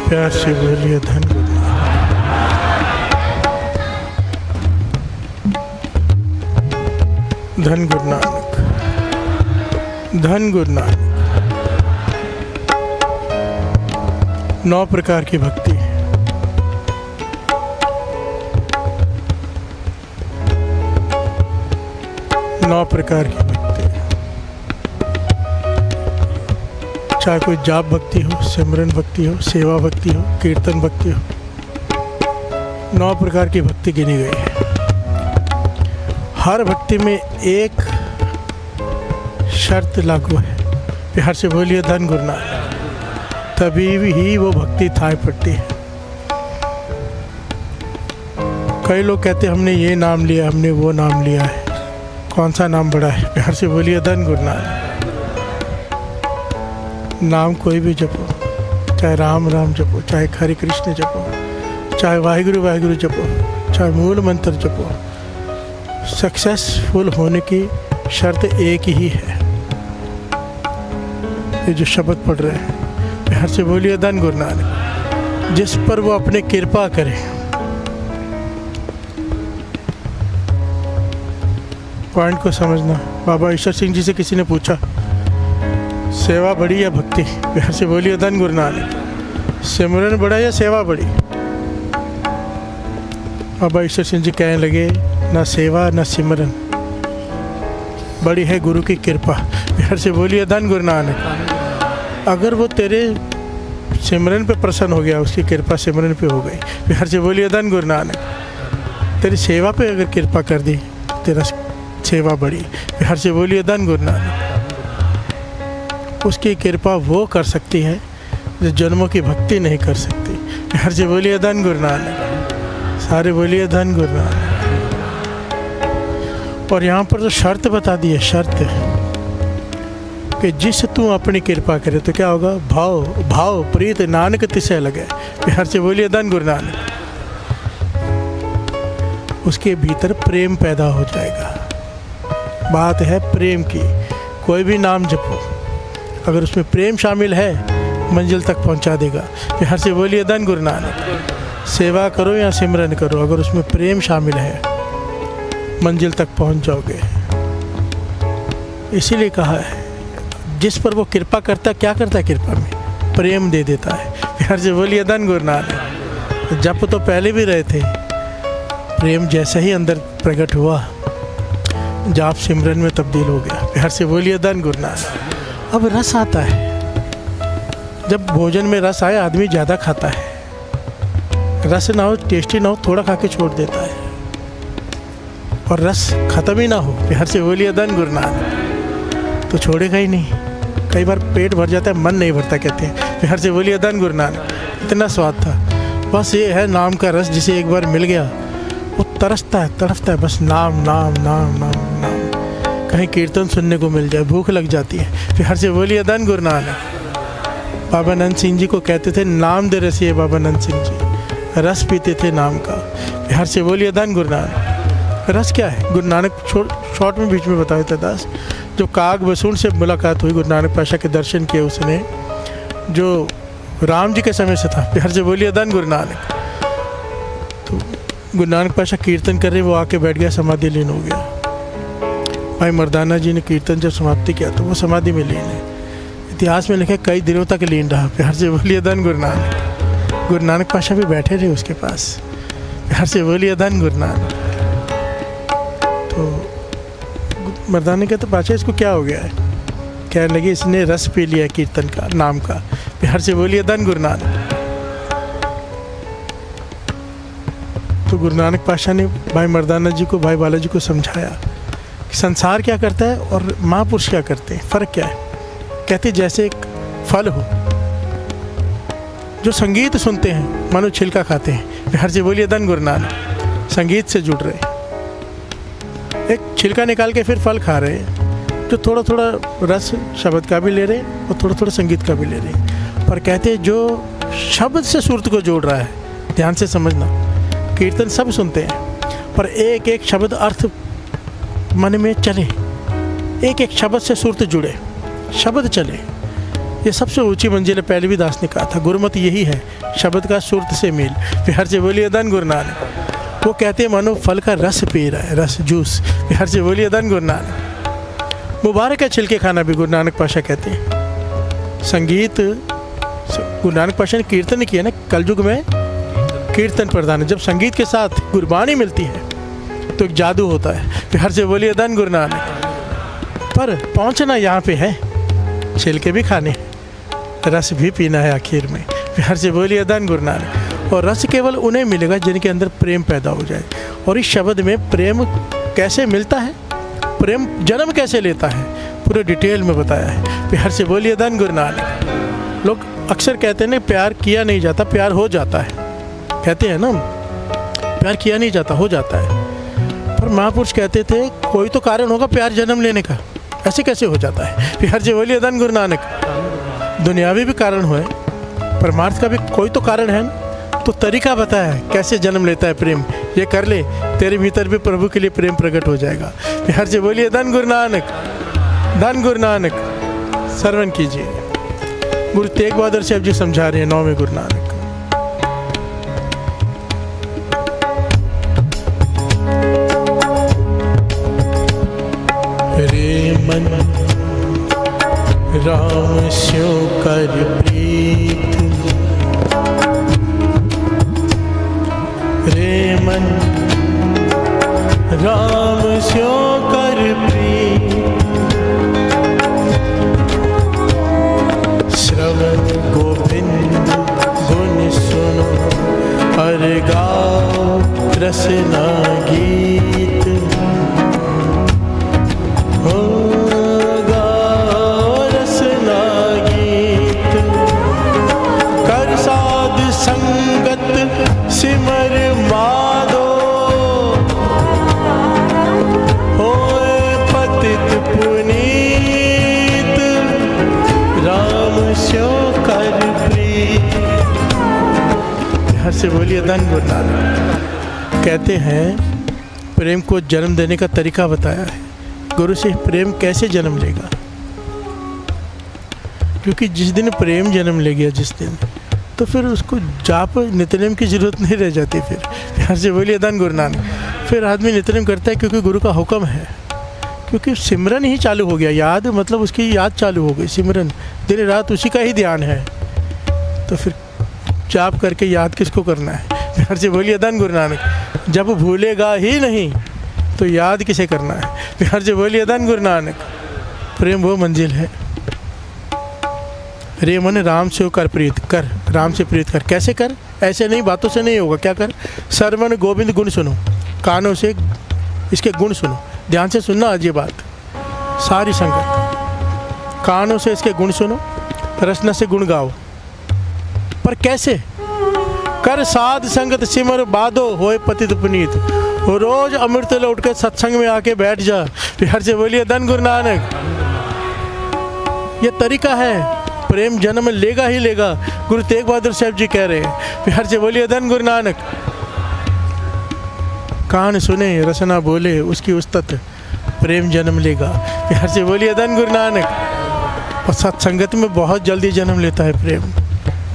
प्यार से बोलिए धन गुरु नानक। धन गुरु नानक, धन गुरु नानक। 9 प्रकार की भक्ति है। नौ प्रकार की भक्ति है। चाहे कोई जाप भक्ति हो, सिमरन भक्ति हो, सेवा भक्ति हो, कीर्तन भक्ति हो, 9 प्रकार की भक्ति गिनी गई है। हर भक्ति में एक शर्त लागू है। प्यार से बोलिए धन गुरु नानक। तभी ही वो भक्ति थाई पड़ती है। कई लोग कहते हैं हमने ये नाम लिया, हमने वो नाम लिया है। कौन सा नाम बड़ा है? प्यार से बोलिए धन गुरु नानक। नाम कोई भी जपो, चाहे राम राम जपो, चाहे हरे कृष्ण जपो, चाहे वाहिगुरु वाहिगुरु जपो, चाहे मूल मंत्र जपो, सक्सेसफुल होने की शर्त एक ही है। ये जो शब्द पढ़ रहे हैं, प्यार से बोलिए धन गुरु नानक। जिस पर वो अपने कृपा करे। पॉइंट को समझना। बाबा ईश्वर सिंह जी से किसी ने पूछा, सेवा बड़ी या भक्ति? प्यार से बोलिए धन गुरु नानक। सिमरन बड़ा या सेवा बड़ी? बाबा ईश्वर सिंह जी कहने लगे, ना सेवा ना सिमरन, बड़ी है गुरु की कृपा। प्यार से बोलिए धन गुरु नानक। अगर वो तेरे सिमरन पे प्रसन्न हो गया, उसकी कृपा सिमरन पे हो गई। प्यार से बोलिए धन गुरु नानक। तेरी सेवा पे अगर कृपा कर दी, तेरा सेवा बढ़ी। प्यार से बोलिए धन गुरु नानक। उसकी कृपा वो कर सकती है जो जन्मों की भक्ति नहीं कर सकती। प्यार से बोलिए धन गुरु नानक। सारे बोलिए धन गुरु नानक। और यहाँ पर तो शर्त बता दी है, शर्त कि जिस तू अपनी कृपा करे तो क्या होगा? भाव भाव प्रीत नानक तिसे लगे। प्यार से बोलिए धन गुरु नानक। उसके भीतर प्रेम पैदा हो जाएगा। बात है प्रेम की। कोई भी नाम जपो, अगर उसमें प्रेम शामिल है, मंजिल तक पहुंचा देगा। प्यार से बोलिए धन गुरु नानक। सेवा करो या सिमरन करो, अगर उसमें प्रेम शामिल है, मंजिल तक पहुंच जाओगे। इसीलिए कहा है, जिस पर वो कृपा करता, क्या करता है कृपा में? प्रेम दे देता है। प्यार से बोलिए धन गुरु नानक। जप तो पहले भी रहे थे, प्रेम जैसे ही अंदर प्रकट हुआ, जाप सिमरन में तब्दील हो गया। प्यार से बोलिए धन गुरु नानक। अब रस आता है। जब भोजन में रस आए, आदमी ज़्यादा खाता है। रस ना हो, टेस्टी ना हो, थोड़ा खा के छोड़ देता है। और रस ख़त्म ही ना हो, प्यार से बोलिए धन गुरु नानक, तो छोड़ेगा ही नहीं। कई बार पेट भर जाता है, मन नहीं भरता कहते हैं। प्यार से बोलिए धन गुरु नानक। इतना स्वाद था। बस ये है नाम का रस, जिसे एक बार मिल गया वो तरसता है, तड़फता है। बस नाम नाम नाम नाम नाम। कहीं कीर्तन सुनने को मिल जाए, भूख लग जाती है। प्यार से बोलिए धन गुरु नानक। बाबा नंद सिंह जी को कहते थे, नाम दे रसिए बाबा नंद सिंह जी। रस पीते थे नाम का। प्यार से बोलिए धन गुरु नानक। रस क्या है? गुरु नानक शॉर्ट में बीच में बताए थे दास। जो काग बसून से मुलाकात हुई, गुरु नानक पाशा के दर्शन किए उसने, जो राम जी के समय से था। प्यार से बोलिए धन गुरु नानक। तो गुरु नानक पाशा कीर्तन कर रहे, वो आके बैठ गया, समाधि लीन हो गया। भाई मर्दाना जी ने कीर्तन जब समाप्ति किया तो वो समाधि में लीन है। इतिहास में लिखा कई दिनों तक लीन रहा। प्यार से बोलिए धन गुरु नानक। गुरु नानक पाशा भी बैठे रहे उसके पास। प्यार से बोलिए धन गुरु नानक। तो मर्दाना कहते, पाशा इसको क्या हो गया है? कहने लगे, इसने रस पी लिया कीर्तन का, नाम का। प्यार से बोलिए धन गुरु नानक। तो गुरु नानक पाशा ने भाई मर्दाना जी को, भाई बालाजी को समझाया कि संसार क्या करता है और महापुरुष क्या करते हैं, फ़र्क क्या है। कहते जैसे एक फल हो, जो संगीत सुनते हैं मानो छिलका खाते हैं। प्यार से बोलिए धन गुरु नानक। संगीत से जुड़ रहे, एक छिलका निकाल के फिर फल खा रहे हैं, जो थोड़ा थोड़ा रस शब्द का भी ले रहे हैं और थोड़ा थोड़ा संगीत का भी ले रहे हैं। पर कहते हैं जो शब्द से सुरत को जोड़ रहा है, ध्यान से समझना, कीर्तन सब सुनते हैं, पर एक एक शब्द अर्थ मन में चले, एक एक शब्द से सुरत जुड़े, शब्द चले। ये सबसे ऊंची मंजिल है। पहले भी दास ने कहा था, गुरुमत यही है, शब्द का सुरत से मेल। बिहार से बोलिए धन गुरु नानक। वो कहते हैं मानो फल का रस पी रहा है, रस जूस। बिहार से बोलिए धन गुरु नानक। मुबारक है छिलके खाना भी, गुरु नानक पाशा कहते हैं। संगीत, गुरु नानक पाशा ने कीर्तन किया ना, कलयुग में कीर्तन प्रधान है। जब संगीत के साथ गुरबानी मिलती है तो एक जादू होता है। बिहार से बोलिए धन गुरु नानक। पर पहुंचना यहाँ पे है, छिलके भी खाने, रस भी पीना है आखिर में। बिहार से बोलिए धन गुरु नानक। और रस केवल उन्हें मिलेगा जिनके अंदर प्रेम पैदा हो जाए। और इस शब्द में प्रेम कैसे मिलता है, प्रेम जन्म कैसे लेता है, पूरे डिटेल में बताया है। बिहार से बोलिए धन गुरु नानक। लोग अक्सर कहते हैं ना, प्यार किया नहीं जाता, प्यार हो जाता है। कहते हैं ना, प्यार किया नहीं जाता, हो जाता है। पर महापुरुष कहते थे कोई तो कारण होगा प्यार जन्म लेने का, ऐसे कैसे हो जाता है। बिहार से बोलिए धन गुरु नानक। दुनियावी भी कारण हुए, परमार्थ का भी कोई तो कारण है ना। तो तरीका बताया है कैसे जन्म लेता है प्रेम। ये कर ले, तेरे भीतर भी प्रभु के लिए प्रेम प्रकट हो जाएगा। बिहार से बोलिए धन गुरु नानक, धन गुरु नानक। श्रवण कीजिए, गुरु तेग बहादुर साहब जी समझा रहे हैं 9वें गुरु नानक। मन राम स्यो कर प्रीत, रे मन राम स्यो कर प्रीत। श्रवण गोविंद गुण सुनो, हर गाओ रसना गीत। सिमर माधो होए पतित पुनीत, राम स्यो कर प्रीत। बिहार से बोलिए धन गुरु नानक। कहते हैं प्रेम को जन्म देने का तरीका बताया है। गुरु से प्रेम कैसे जन्म लेगा, क्योंकि जिस दिन प्रेम जन्म ले गया, जिस दिन, तो फिर उसको जाप नित्यनेम की ज़रूरत नहीं रह जाती। फिर बिहार से बोलिए धन गुरु नानक। फिर आदमी नित्यनेम करता है क्योंकि गुरु का हुक्म है, क्योंकि सिमरन ही चालू हो गया। याद मतलब उसकी याद चालू हो गई, सिमरन दिन रात उसी का ही ध्यान है। तो फिर जाप करके याद किसको करना है। बिहार से बोलिए धन गुरु नानक। जब भूलेगा ही नहीं तो याद किसे करना है। बिहार से बोलिए धन गुरु नानक। प्रेम वो मंजिल है। रे मन राम से कर प्रीत कर, राम से प्रीत कर। कैसे कर, ऐसे नहीं, बातों से नहीं होगा। क्या कर, श्रवण गोविंद गुण सुनो, कानों से इसके गुण सुनो। ध्यान से सुनना आज ये बात, सारी संगत। कानों से इसके गुण सुनो, रसना से गुण गाओ। पर कैसे कर, साध संगत सिमर बाधो होए पतित पुनीत। रोज अमृत लौट के सत्संग में आके बैठ जा। बिहार से बोलिए धन गुरु नानक। ये तरीका है, प्रेम जन्म लेगा ही लेगा। गुरु तेग बहादुर साहब जी कह रहे हैं। बिहार से बोलिए धन गुरु नानक। कान सुने रसना बोले, उसकी उस्तत प्रेम जन्म लेगा। बिहार से बोलिए धन गुरु नानक। और सत्संगत में बहुत जल्दी जन्म लेता है प्रेम,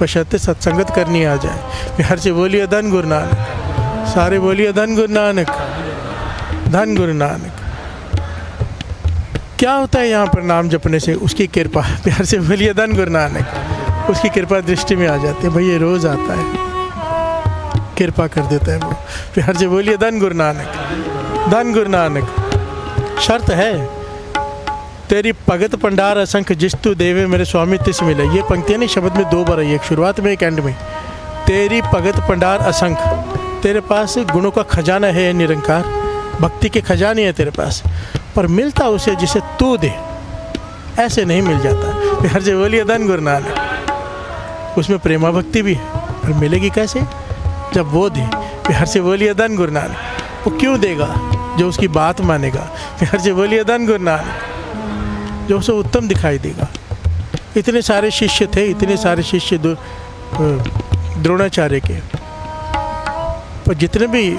बशर्ते सत्संगत करनी आ जाए। बिहार से बोलिए धन गुरु नानक। सारे बोलिए धन गुरु नानक, धन गुरु नानक। क्या होता है यहाँ पर नाम जपने से, उसकी कृपा। प्यार से बोलिए धन गुरु नानक। उसकी कृपा दृष्टि में आ जाती है। भाई ये रोज़ आता है, कृपा कर देता है वो। प्यार से बोलिए धन गुरु नानक, धन गुरु नानक। शर्त है, तेरी भगत पंडार असंख्य जिस्तु देवे मेरे स्वामी तिस मिले। ये पंक्तियाँ नहीं, शब्द में 2 बार आई, एक शुरुआत में एक एंड में। तेरी भगत पंडार असंख्य, तेरे पास गुणों का खजाना है निरंकार, भक्ति के खजाने हैं तेरे पास। पर मिलता उसे जिसे तू दे, ऐसे नहीं मिल जाता। बिहार से बोलिए धन गुरु नानक। उसमें प्रेमा भक्ति भी है, पर मिलेगी कैसे, जब वो दे। बिहार से बोलिए धन गुरु नानक। वो क्यों देगा, जो उसकी बात मानेगा। बिहार से बोलिए धन गुरु नानक। जो उसे उत्तम दिखाई देगा। इतने सारे शिष्य थे, इतने सारे शिष्य द्रोणाचार्य के, पर जितने भी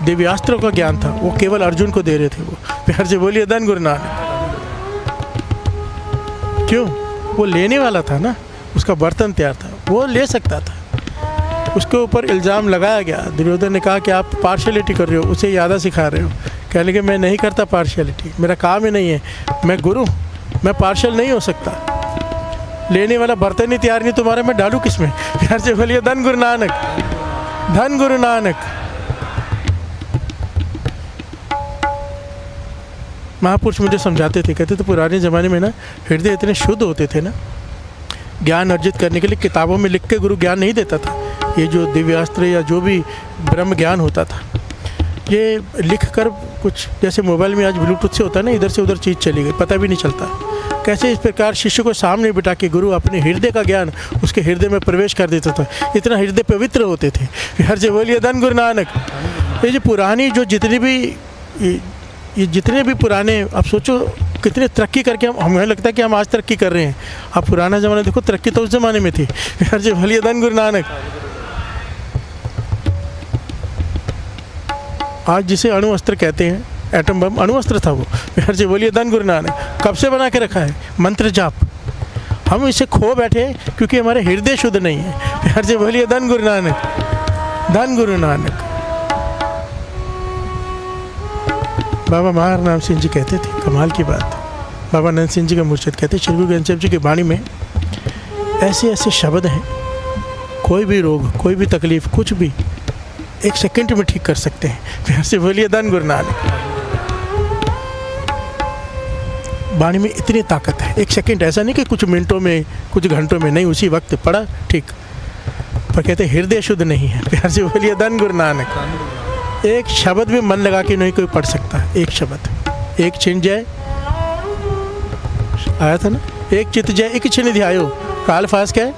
दिव्यास्त्रों का ज्ञान था वो केवल अर्जुन को दे रहे थे वो। बिहार से बोलिए धन गुरु नानक। क्यों, वो लेने वाला था ना, उसका बर्तन तैयार था, वो ले सकता था। उसके ऊपर इल्ज़ाम लगाया गया। दुर्योधन ने कहा कि आप पार्शियलिटी कर रहे हो, उसे ज़्यादा सिखा रहे हो। कहने लगे मैं नहीं करता पार्शियलिटी, मेरा काम ही नहीं है, मैं गुरु, मैं पार्शियल नहीं हो सकता। लेने वाला बर्तन ही तैयार नहीं तुम्हारा, मैं डालूँ किस में? प्यार से बोलिए धन गुरु नानक, धन गुरु नानक। महापुरुष मुझे समझाते थे, कहते थे पुराने ज़माने में ना हृदय इतने शुद्ध होते थे ना, ज्ञान अर्जित करने के लिए किताबों में लिख के गुरु ज्ञान नहीं देता था। ये जो दिव्यास्त्र या जो भी ब्रह्म ज्ञान होता था, ये लिख कर कुछ, जैसे मोबाइल में आज ब्लूटूथ से होता है ना, इधर से उधर चीज़ चली गई, पता भी नहीं चलता। कैसे इस प्रकार शिष्य को सामने बिठा के गुरु अपने हृदय का ज्ञान उसके हृदय में प्रवेश कर देता था। इतना हृदय पवित्र होते थे। हर से बोलिए धन गुरु नानक। ये जो पुरानी जो जितने भी पुराने, आप सोचो कितने तरक्की करके हमें लगता है कि हम आज तरक्की कर रहे हैं। आप पुराना ज़माना देखो, तरक्की तो उस ज़माने में थी। हर से बोलिए धन गुरु नानक। आज जिसे अणु अस्त्र कहते हैं, एटम बम अणु अस्त्र था वो। हर से बोलिए धन गुरु नानक। कब से बना के रखा है? मंत्र जाप। हम इसे खो बैठे क्योंकि हमारे हृदय शुद्ध नहीं है। हर से बोलिए धन गुरु नानक, धन गुरु नानक। बाबा महार नाम सिंह जी कहते थे, कमाल की बात, बाबा नंद सिंह जी का मुर्शिद कहते, श्री गुरु ग्रंथ साहिब जी की वाणी में ऐसे ऐसे शब्द हैं, कोई भी रोग, कोई भी तकलीफ, कुछ भी 1 सेकंड में ठीक कर सकते हैं। फिर से बोलिए धन गुरु नानक। वाणी में इतनी ताकत है। 1 सेकंड, ऐसा नहीं कि कुछ मिनटों में, कुछ घंटों में, नहीं, उसी वक्त पढ़ा ठीक। पर कहते हृदय शुद्ध नहीं है। प्यार से बोलिए धन गुरु नानक। एक शब्द भी मन लगा के नहीं कोई पढ़ सकता। एक शब्द, एक छिन जय आया था ना, एक चित जय एक छिन ध्यायो, काल फास क्या है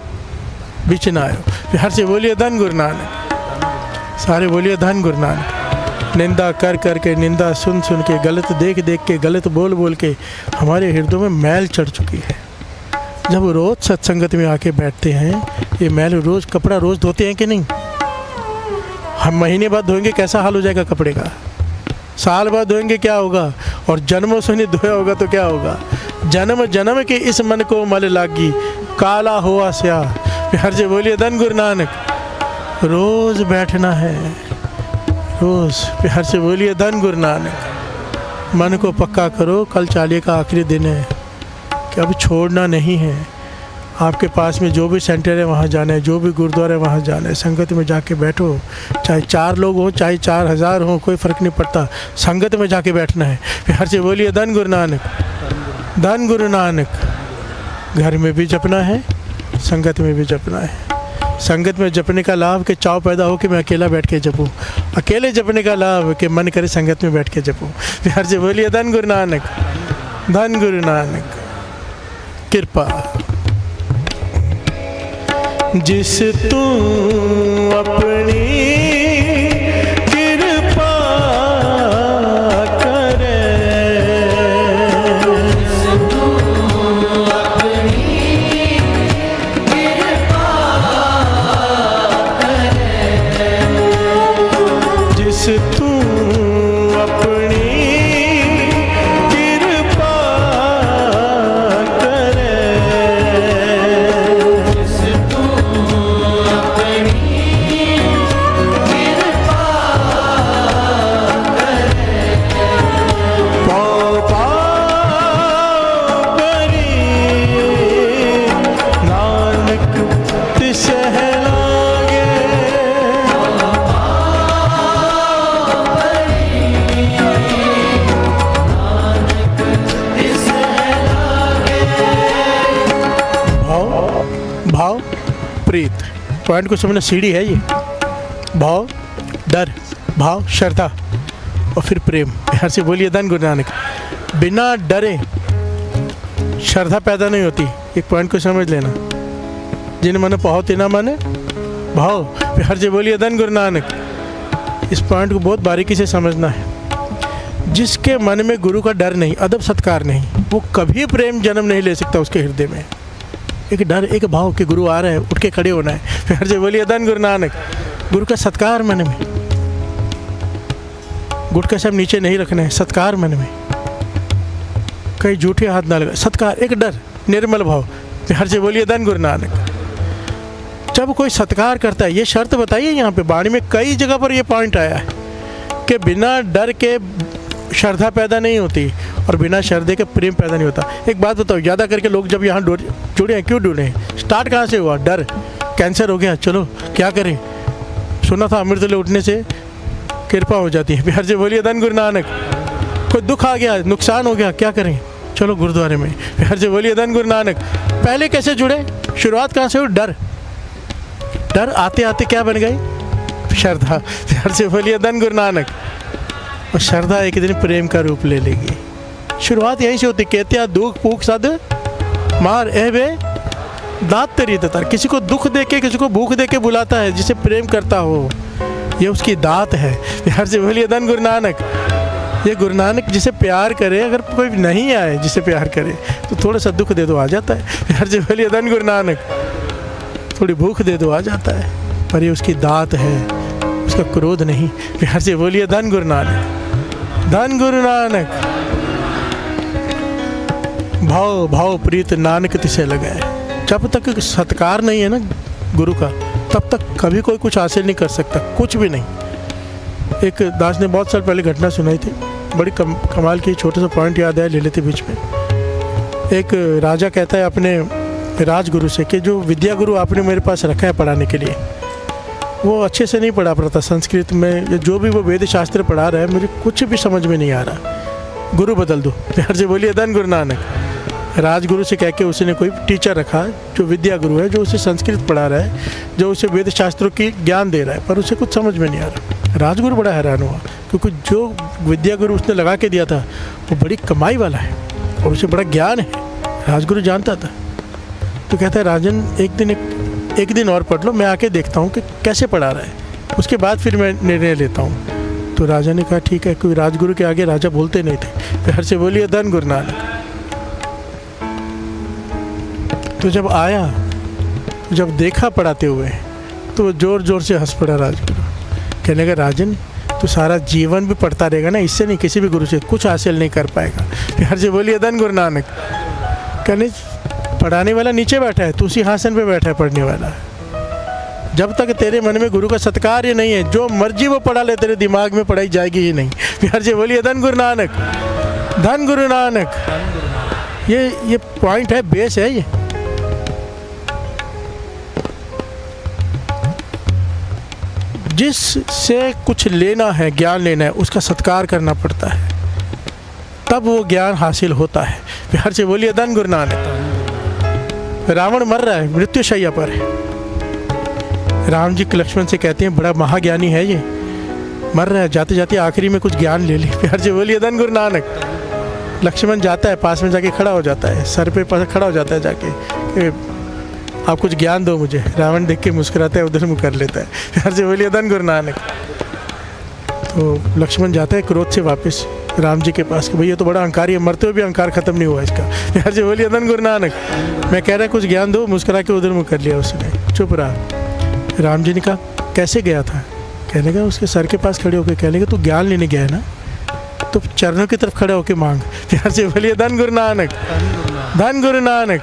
बीच ना आयो। प्यार से बोलिए धन गुरु नानक। सारे बोलिए धन गुरु नानक। निंदा कर कर के, निंदा सुन सुन के, गलत देख देख के, गलत बोल बोल के हमारे हृदय में मैल चढ़ चुकी है। जब रोज़ सत्संगत में आके बैठते हैं, ये मैल रोज़, कपड़ा रोज़ धोते हैं कि नहीं? हम महीने बाद धोएंगे, कैसा हाल हो जाएगा कपड़े का? साल बाद धोएंगे, क्या होगा? और जन्मों से नहीं धोया होगा तो क्या होगा? जन्म जन्म के इस मन को मल लागी, काला हुआ स्या। प्यार से बोलिए धन गुरु नानक। रोज़ बैठना है, रोज़। प्यार से बोलिए धन गुरु नानक। मन को पक्का करो, कल चालीहे का आखिरी दिन है कि अब छोड़ना नहीं है। आपके पास में जो भी सेंटर है वहाँ जाना है, जो भी गुरुद्वारा है वहाँ जाना है। संगत में जाके बैठो, चाहे 4 लोग हों, चाहे 4000 हों, कोई फ़र्क नहीं पड़ता, संगत में जाके बैठना है। प्यार से बोलिए धन गुरु नानक, धन गुरु नानक। घर में भी जपना है, संगत में भी जपना है। संगत में जपने का लाभ कि चाव पैदा हो कि मैं अकेला बैठ के जपूँ, अकेले जपने का लाभ कि मन करे संगत में बैठ के जपूँ। प्यार से बोलिए धन गुरु नानक, धन गुरु नानक। कृपा जिस तू अपनी कृपा करे, जिस तू अपनी कृपा करे, जिस तू अपनी भाव प्रीत। पॉइंट को समझना, सीढ़ी है ये। भाव, डर, भाव, श्रद्धा और फिर प्रेम। प्यार से बोलिए धन गुरु नानक। बिना डरे श्रद्धा पैदा नहीं होती। एक पॉइंट को समझ लेना, जिन मन पाहो तेना मन भाव। प्यार से बोलिए धन गुरु नानक। इस पॉइंट को बहुत बारीकी से समझना है। जिसके मन में गुरु का डर नहीं, अदब सत्कार नहीं, वो कभी प्रेम जन्म नहीं ले सकता उसके हृदय में। एक डर, एक भाव कि गुरु आ रहा है, उठ के खड़े होना है। प्यार से बोलिए धन गुरु नानक। गुरु का सत्कार मन में, गुटका सब नीचे नहीं रखना है, सत्कार मन में, कहीं झूठे हाथ ना लगा, सत्कार, एक डर, निर्मल भाव। हर से बोलिए धन गुरु नानक। जब कोई सत्कार करता है, ये शर्त बताइए यहाँ पे वाणी में कई जगह पर ये पॉइंट आया है कि बिना डर के श्रद्धा पैदा नहीं होती और बिना श्रद्धे के प्रेम पैदा नहीं होता। एक बात बताओ, ज़्यादा करके लोग जब यहाँ जुड़े हैं, क्यों जुड़े हैं? स्टार्ट कहाँ से हुआ? डर, कैंसर हो गया, चलो क्या करें, सुना था अमृत ले उठने से कृपा हो जाती है। बिहार से बोलिए धन गुरु नानक। कोई दुख आ गया, नुकसान हो गया, क्या करें, चलो गुरुद्वारे में। बिहार से बोलिए धन गुरु नानक। पहले कैसे जुड़े? शुरुआत कहाँ से हुई? डर। डर आते आते क्या बन गई? श्रद्धा। बिहार से बोलिए धन गुरु नानक। और श्रद्धा एक दिन प्रेम का रूप ले लेगी। शुरुआत यहीं से होती। कहते हैं दुख पूख सद मार ए बे दात तेरी ततार। किसी को दुख दे के, किसी को भूख दे के बुलाता है जिसे प्रेम करता हो, ये उसकी दात है। बिहार से बोलिए धन गुरु नानक। ये गुरु नानक जिसे प्यार करे, अगर कोई नहीं आए जिसे प्यार करे तो थोड़ा सा दुख दे दो आ जाता है। बिहार से बोलिए धन गुरु नानक। थोड़ी भूख दे दो आ जाता है, पर ये उसकी दात है, उसका क्रोध नहीं। बिहार से बोलिए धन गुरु नानक। धन गुरु नानक। भाव भाव प्रीत नानक तिसे लगाए। जब तक सत्कार नहीं है ना गुरु का, तब तक कभी कोई कुछ हासिल नहीं कर सकता, कुछ भी नहीं। एक दास ने बहुत साल पहले घटना सुनाई थी, बड़ी कमाल की, छोटा सा पॉइंट याद है, ले लेते बीच में। एक राजा कहता है अपने राजगुरु से कि जो विद्या गुरु आपने मेरे पास रखा है पढ़ाने के लिए, वो अच्छे से नहीं पढ़ा पाता संस्कृत में, जो भी वो वेद शास्त्र पढ़ा रहा है मुझे कुछ भी समझ में नहीं आ रहा, गुरु बदल दो। बिहार से बोलिए धन गुरु नानक। राजगुरु से कह के उसने कोई टीचर रखा जो विद्या गुरु है, जो उसे संस्कृत पढ़ा रहा है, जो उसे वेद शास्त्रों की ज्ञान दे रहा है, पर उसे कुछ समझ में नहीं आ रहा। राजगुरु बड़ा हैरान हुआ, क्योंकि जो विद्या गुरु उसने लगा के दिया था वो बड़ी कमाई वाला है और उसे बड़ा ज्ञान है, राजगुरु जानता था। तो कहता है राजन एक दिन और पढ़ लो, मैं आके देखता हूँ कि कैसे पढ़ा रहा है, उसके बाद फिर मैं निर्णय लेता हूँ। तो राजा ने कहा ठीक है, कोई राजगुरु के आगे राजा बोलते नहीं थे। बिहार से बोलिए धन गुरु नानक। तो जब आया, तो जब देखा पढ़ाते हुए, तो जोर जोर से हंस पड़ा राजगुरु। कहने लगा राजन तो सारा जीवन भी पढ़ता रहेगा ना, इससे नहीं किसी भी गुरु से कुछ हासिल नहीं कर पाएगा। बिहार से बोलिए धन गुरु नानक। कहने पढ़ाने वाला नीचे बैठा है, तू सिंहासन पे बैठा है पढ़ने वाला। जब तक तेरे मन में गुरु का सत्कार ही नहीं है, जो मर्जी वो पढ़ा ले, तेरे दिमाग में पढ़ाई जाएगी ही नहीं। बिहार से बोलिए धन गुरु नानक। धन गुरु नानक। ये पॉइंट है, बेस है ये। जिससे कुछ लेना है, ज्ञान लेना है, उसका सत्कार करना पड़ता है, तब वो ज्ञान हासिल होता है। बिहार से बोलिए धन गुरु नानक। रावण मर रहा है, मृत्युशैया पर है। राम जी लक्ष्मण से कहते हैं बड़ा महाज्ञानी है ये, मर रहा है, जाते जाते आखिरी में कुछ ज्ञान ले ले। बिहार से बोलिए धन गुरु नानक। लक्ष्मण जाता है, पास में जाके खड़ा हो जाता है, सर पे पास खड़ा हो जाता है जाके, आप कुछ ज्ञान दो मुझे। रावण देख के मुस्कुराता है, उधर मुँह कर लेता है। बिहार से बोलिए धन गुरु नानक। तो लक्ष्मण जाता है क्रोध से वापस राम जी के पास कि भैया तो बड़ा अहंकारी है, मरते हुए भी अहंकार खत्म नहीं हुआ इसका। बिहार से बोलिए धन गुरु नानक। मैं कह रहा कुछ ज्ञान दो, मुस्कुरा के उधर मुँह कर लिया उसने, चुप रहा। राम जी ने कहा कैसे गया था? कहने का उसके सर के पास खड़े होकर कहने का तू ज्ञान लेने गया है ना, तो चरणों की तरफ खड़े होकर मांग। बिहार से बोलिए धन गुरु नानक। धन गुरु नानक।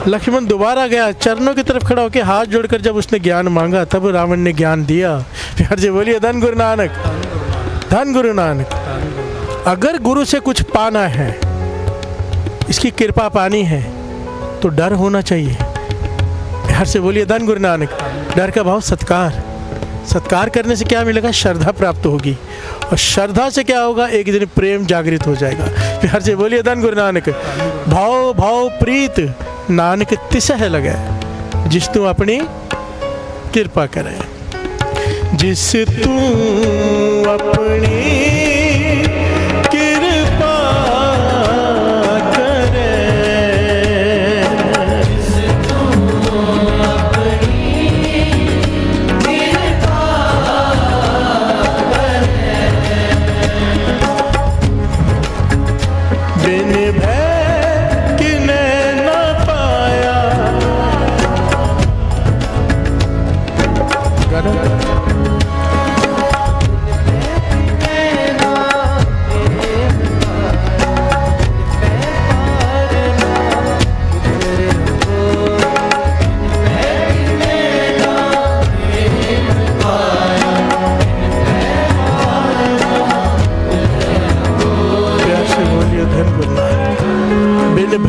लक्ष्मण दोबारा गया, चरणों की तरफ खड़ा होकर हाथ जोड़कर जब उसने ज्ञान मांगा, तब रावण ने ज्ञान दिया। बिहार से बोलिए धन गुरु नानक। धन गुरु नानक। अगर गुरु से कुछ पाना है, इसकी कृपा पानी है, तो डर होना चाहिए। बिहार से बोलिए धन गुरु नानक। डर का भाव सत्कार। सत्कार करने से क्या मिलेगा? श्रद्धा प्राप्त होगी, और श्रद्धा से क्या होगा? एक दिन प्रेम जागृत हो जाएगा। बिहार से बोलिए धन गुरु नानक। भाव भाव प्रीत नानक तिसह लगे, जिस तू अपनी कृपा करे। जिस तू अपनी कृपा करे, बिन भय किने न पाया।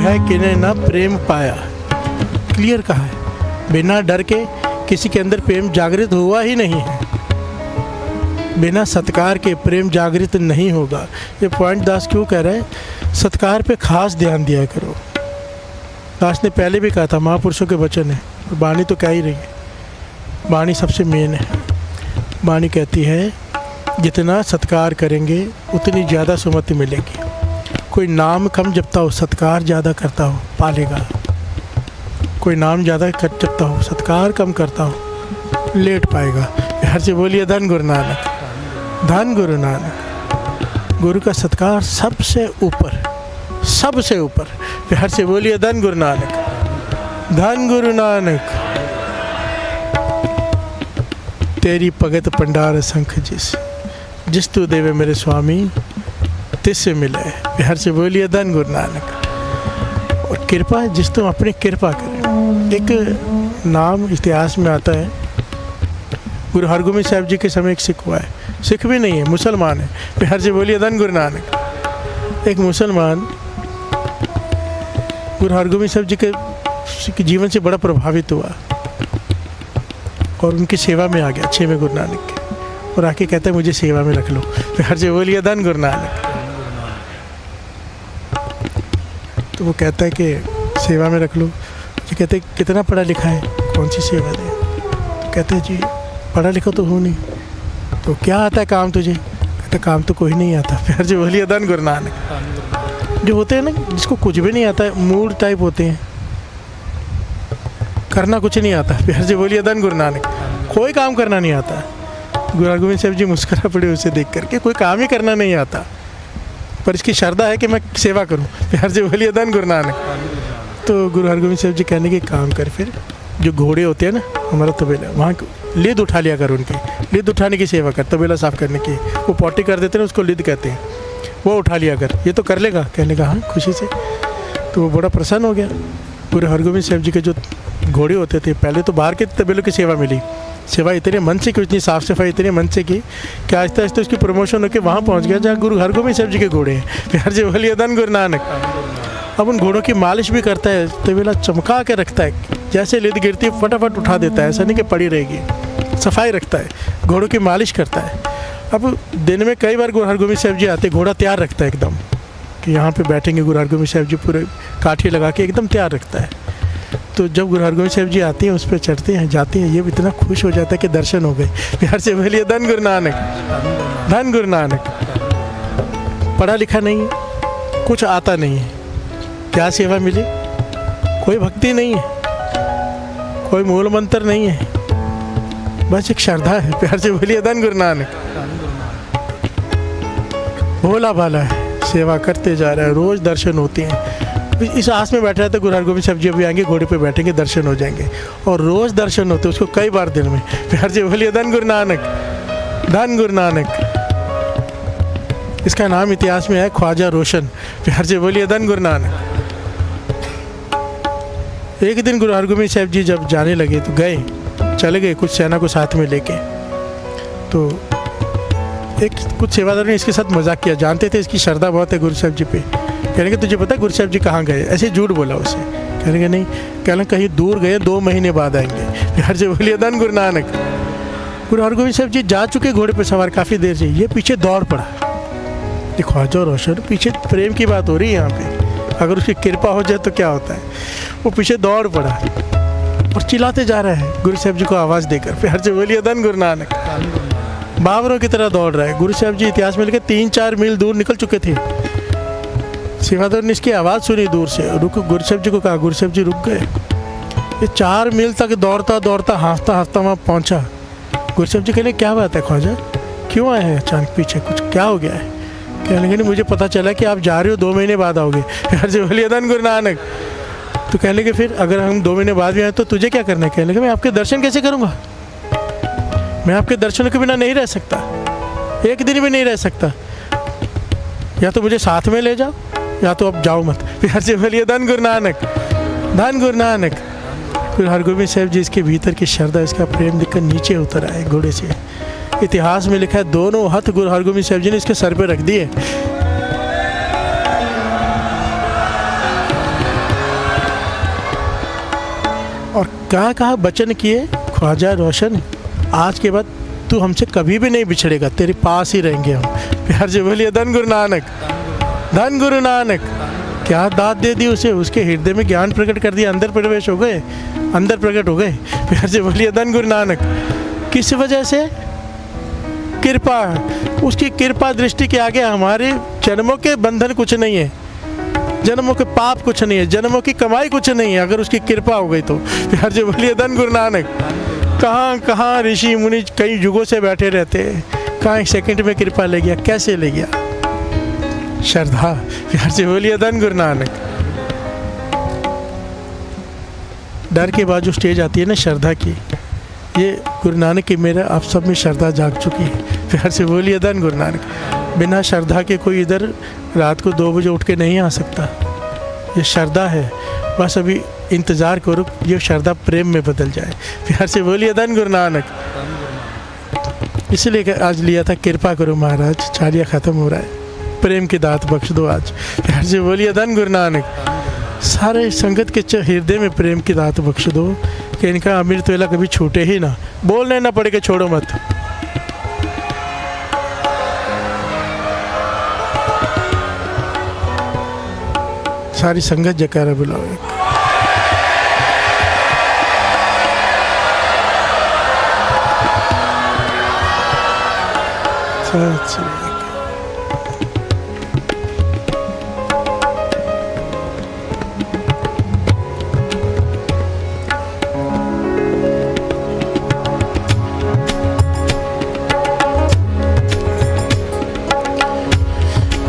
है किने ना प्रेम पाया। क्लियर कहा है, बिना डर के किसी के अंदर प्रेम जागृत हुआ ही नहीं है। बिना सत्कार के प्रेम जागृत नहीं होगा। ये पॉइंट दास क्यों कह रहे हैं? सत्कार पे खास ध्यान दिया करो। दास ने पहले भी कहा था, महापुरुषों के वचन है, और वाणी तो कह ही रही है। वाणी सबसे मेन है। वाणी कहती है जितना सत्कार करेंगे उतनी ज़्यादा सुमति मिलेगी। कोई नाम कम जपता हो, सत्कार ज़्यादा करता हो, पालेगा। कोई नाम ज़्यादा जपता हो, सत्कार कम करता हो, लेट पाएगा। हर से बोलिए धन गुरु नानक, धन गुरु नानक। गुरु का सत्कार सबसे ऊपर, सबसे ऊपर। हर से बोलिए धन गुरु नानक, धन गुरु नानक। तेरी भगत पंडार संख जिस तू देवे मेरे स्वामी तिससे मिले। हर से बोलिए धन गुरु नानक। और कृपा जिस तुम अपनी कृपा करें। एक नाम इतिहास में आता है, गुरु हरगोबिंद साहब जी के समय एक सिख हुआ है, सिख भी नहीं है, मुसलमान है। हर से बोलिए धन गुरु नानक। एक मुसलमान गुरु हरगोबिंद साहब जी के जीवन से बड़ा प्रभावित हुआ और उनकी सेवा में आ गया, 6वें गुरु नानक के, और आके कहता है मुझे सेवा में रख लो। हर से बोलिए धन गुरु नानक। तो वो कहता है कि सेवा में रख लो। जी कहते हैं कितना पढ़ा लिखा है, कौन सी सेवा दे? तो कहते हैं जी पढ़ा लिखा तो हो नहीं, तो क्या आता है काम तुझे? कहते काम तो कोई नहीं आता। फिर जो बोलिए धन गुरु नानक। जो होते हैं ना, जिसको कुछ भी नहीं आता है, मूड टाइप होते हैं, करना कुछ नहीं आता। फिर जो बोलिए धन गुरु नानक। कोई काम करना नहीं आता। गुरु हरगोबिंद साहब जी मुस्कुरा पड़े उसे देख करके, कोई काम ही करना नहीं आता, पर इसकी श्रद्धा है कि मैं सेवा करूं। फिर जो बोलिए धन गुरु नानक। तो गुरु हरगोबिंद साहब जी कहने के काम कर, फिर जो घोड़े होते हैं ना, हमारा तबेला, वहाँ लिद उठा लिया कर, उनकी लिद उठाने की सेवा कर, तबेला साफ करने की। वो पॉटी कर देते हैं, उसको लिद कहते हैं, वो उठा लिया कर, ये तो कर लेगा। कहने का हाँ, खुशी से। तो वो बड़ा प्रसन्न हो गया। गुरु हरगोबिंद साहब जी के जो घोड़े होते थे, पहले तो बाहर के तबेलों की सेवा मिली, सेवा इतने मन से की, इतनी साफ़ सफाई इतने मन से की कि आहिस्ता आहिस्ता उसकी प्रमोशन होकर वहाँ पहुँच गया जहाँ गुरु हरगोबिंद साहब जी के घोड़े हैं। फिर जो बोलिए धन गुरु नानक। अब उन घोड़ों की मालिश भी करता है, तबेला चमका के रखता है, जैसे लिद गिरती है फटाफट उठा देता है, ऐसा नहीं कि पड़ी रहेगी, सफाई रखता है, घोड़ों की मालिश करता है। अब दिन में कई बार गुरु हरगोबिंद साहब जी आते, घोड़ा तैयार रखता है एकदम कि यहाँ पे बैठेंगे गुरु हरगोबिंद साहब जी, पूरे काठी लगा के एकदम तैयार रखता है। तो जब गुरु हरगोबिंद साहब जी आते हैं, उस पर चढ़ते हैं, जाते हैं, ये भी इतना खुश हो जाता है कि दर्शन हो गए। प्यार से बोलिए धन गुरु नानक, धन गुरु नानक। पढ़ा लिखा नहीं है, कुछ आता नहीं है, क्या सेवा मिली? कोई भक्ति नहीं है, कोई मूल मंत्र नहीं है, बस एक श्रद्धा है। प्यार से बोलिए धन गुरु नानक। भोला भाला है, सेवा करते जा रहा है, रोज़ दर्शन होते हैं। इस आस में बैठा रहता है गुरु हरगोबिंद साहब जी अभी आएंगे, घोड़े पे बैठेंगे, दर्शन हो जाएंगे, और रोज़ दर्शन होते हैं उसको कई बार दिन में। प्यार से बोलिए धन गुरु नानक, धन गुरु नानक। इसका नाम इतिहास में है ख्वाजा रोशन। प्यार से बोलिए धन गुरु नानक। एक दिन गुरु हरगोबिंद साहब जी जब जाने लगे तो गए, चले गए कुछ सेना को साथ में लेके। तो एक कुछ सेवादारों ने इसके साथ मजाक किया, जानते थे इसकी श्रद्धा बहुत है गुरु साहब जी पे। कहने के तुझे पता है गुरु साहब जी कहाँ गए? ऐसे झूठ बोला उसे। कहने के नहीं, कहना कहीं दूर गए, 2 महीने बाद आएंगे। प्यार से बोलिए धन गुरु नानक। गुरु हरगोबिंद साहब जी जा चुके घोड़े पे सवार काफ़ी देर से, ये पीछे दौड़ पड़ा। ये ख्वाजा रोशन, पीछे प्रेम की बात हो रही है यहाँ पे, अगर उसकी कृपा हो जाए तो क्या होता है। वो पीछे दौड़ पड़ा और चिल्लाते जा रहा है गुरु साहब जी को आवाज़ देकर। प्यार से बोलिए धन गुरु नानक। बाबरों की तरह दौड़ रहा है। गुरु साहब जी इतिहास में लिखे 3-4 मील दूर निकल चुके थे। सेवादार ने इसकी आवाज़ सुनी दूर से, रुक, गुरु साहब जी को कहा, गुरु साहब जी रुक गए। ये 4 मील तक दौड़ता दौड़ता हाँफता हाँफता वहाँ पहुँचा। गुरु साहब जी कहने क्या बात है ख्वाजा, क्यों आए हैं अचानक पीछे, कुछ क्या हो गया है? कहने लगे मुझे पता चला कि आप जा रहे हो, 2 महीने बाद आओगे। प्यार से बोलिए धन गुरु नानक। तो कहने लगे फिर अगर हम 2 महीने बाद भी आए तो तुझे क्या करना है? कहने लगे मैं आपके दर्शन कैसे करूँगा, मैं आपके दर्शनों के बिना नहीं रह सकता, एक दिन भी नहीं रह सकता। या तो मुझे साथ में ले जाओ या तो अब जाओ मत। प्यार से बोलिए धन गुरु नानक, धन गुरु नानक। गुरु हरगोबिंद साहब जी इसके भीतर की श्रद्धा, इसका प्रेम देखकर नीचे उतर आए घोड़े से। इतिहास में लिखा है दोनों हाथ गुरु हरगोबिंद साहब जी ने इसके सर पे रख दिए। कहाँ कहाँ वचन किए ख्वाजा रोशन, आज के बाद तू हमसे कभी भी नहीं बिछड़ेगा, तेरे पास ही रहेंगे हम। प्यार से बोलिए धन गुरु नानक, धन गुरु नानक। क्या दात दे दी उसे, उसके हृदय में ज्ञान प्रकट कर दिया, अंदर प्रवेश हो गए, अंदर प्रकट हो गए। प्यार से बोलिए धन गुरु नानक। किस वजह से? कृपा। उसकी कृपा दृष्टि के आगे हमारे जन्मों के बंधन कुछ नहीं है, जन्मों के पाप कुछ नहीं है, जन्मों की कमाई कुछ नहीं है, अगर उसकी कृपा हो गई तो। प्यार से बोलिए धन गुरु नानक। कहाँ कहाँ ऋषि मुनि कई युगों से बैठे रहते हैं, कहाँ एक सेकंड में कृपा ले गया, कैसे ले गया? श्रद्धा। प्यार से बोलिए धन गुरु नानक। डर के बाद जो स्टेज आती है ना श्रद्धा की, ये गुरु नानक की मेरा आप सब में श्रद्धा जाग चुकी है। प्यार से बोलिए धन गुरु नानक। बिना श्रद्धा के कोई इधर रात को 2 बजे उठ के नहीं आ सकता। ये श्रद्धा है, बस अभी इंतज़ार करो ये श्रद्धा प्रेम में बदल जाए। प्यार से बोलिए धन गुरु नानक। इसलिए आज लिया था कृपा करो महाराज, चालिया ख़त्म हो रहा है, प्रेम की दात बख्श दो आज। प्यार से बोलिए धन गुरु नानक। सारे संगत के हृदय में प्रेम की दात बख्श दो कि इनका अमृत वेला कभी छूटे ही ना, बोलने ना पड़े कि छोड़ो मत। सारी संगत जयकारा बुलाओ। सत श्री अकाल।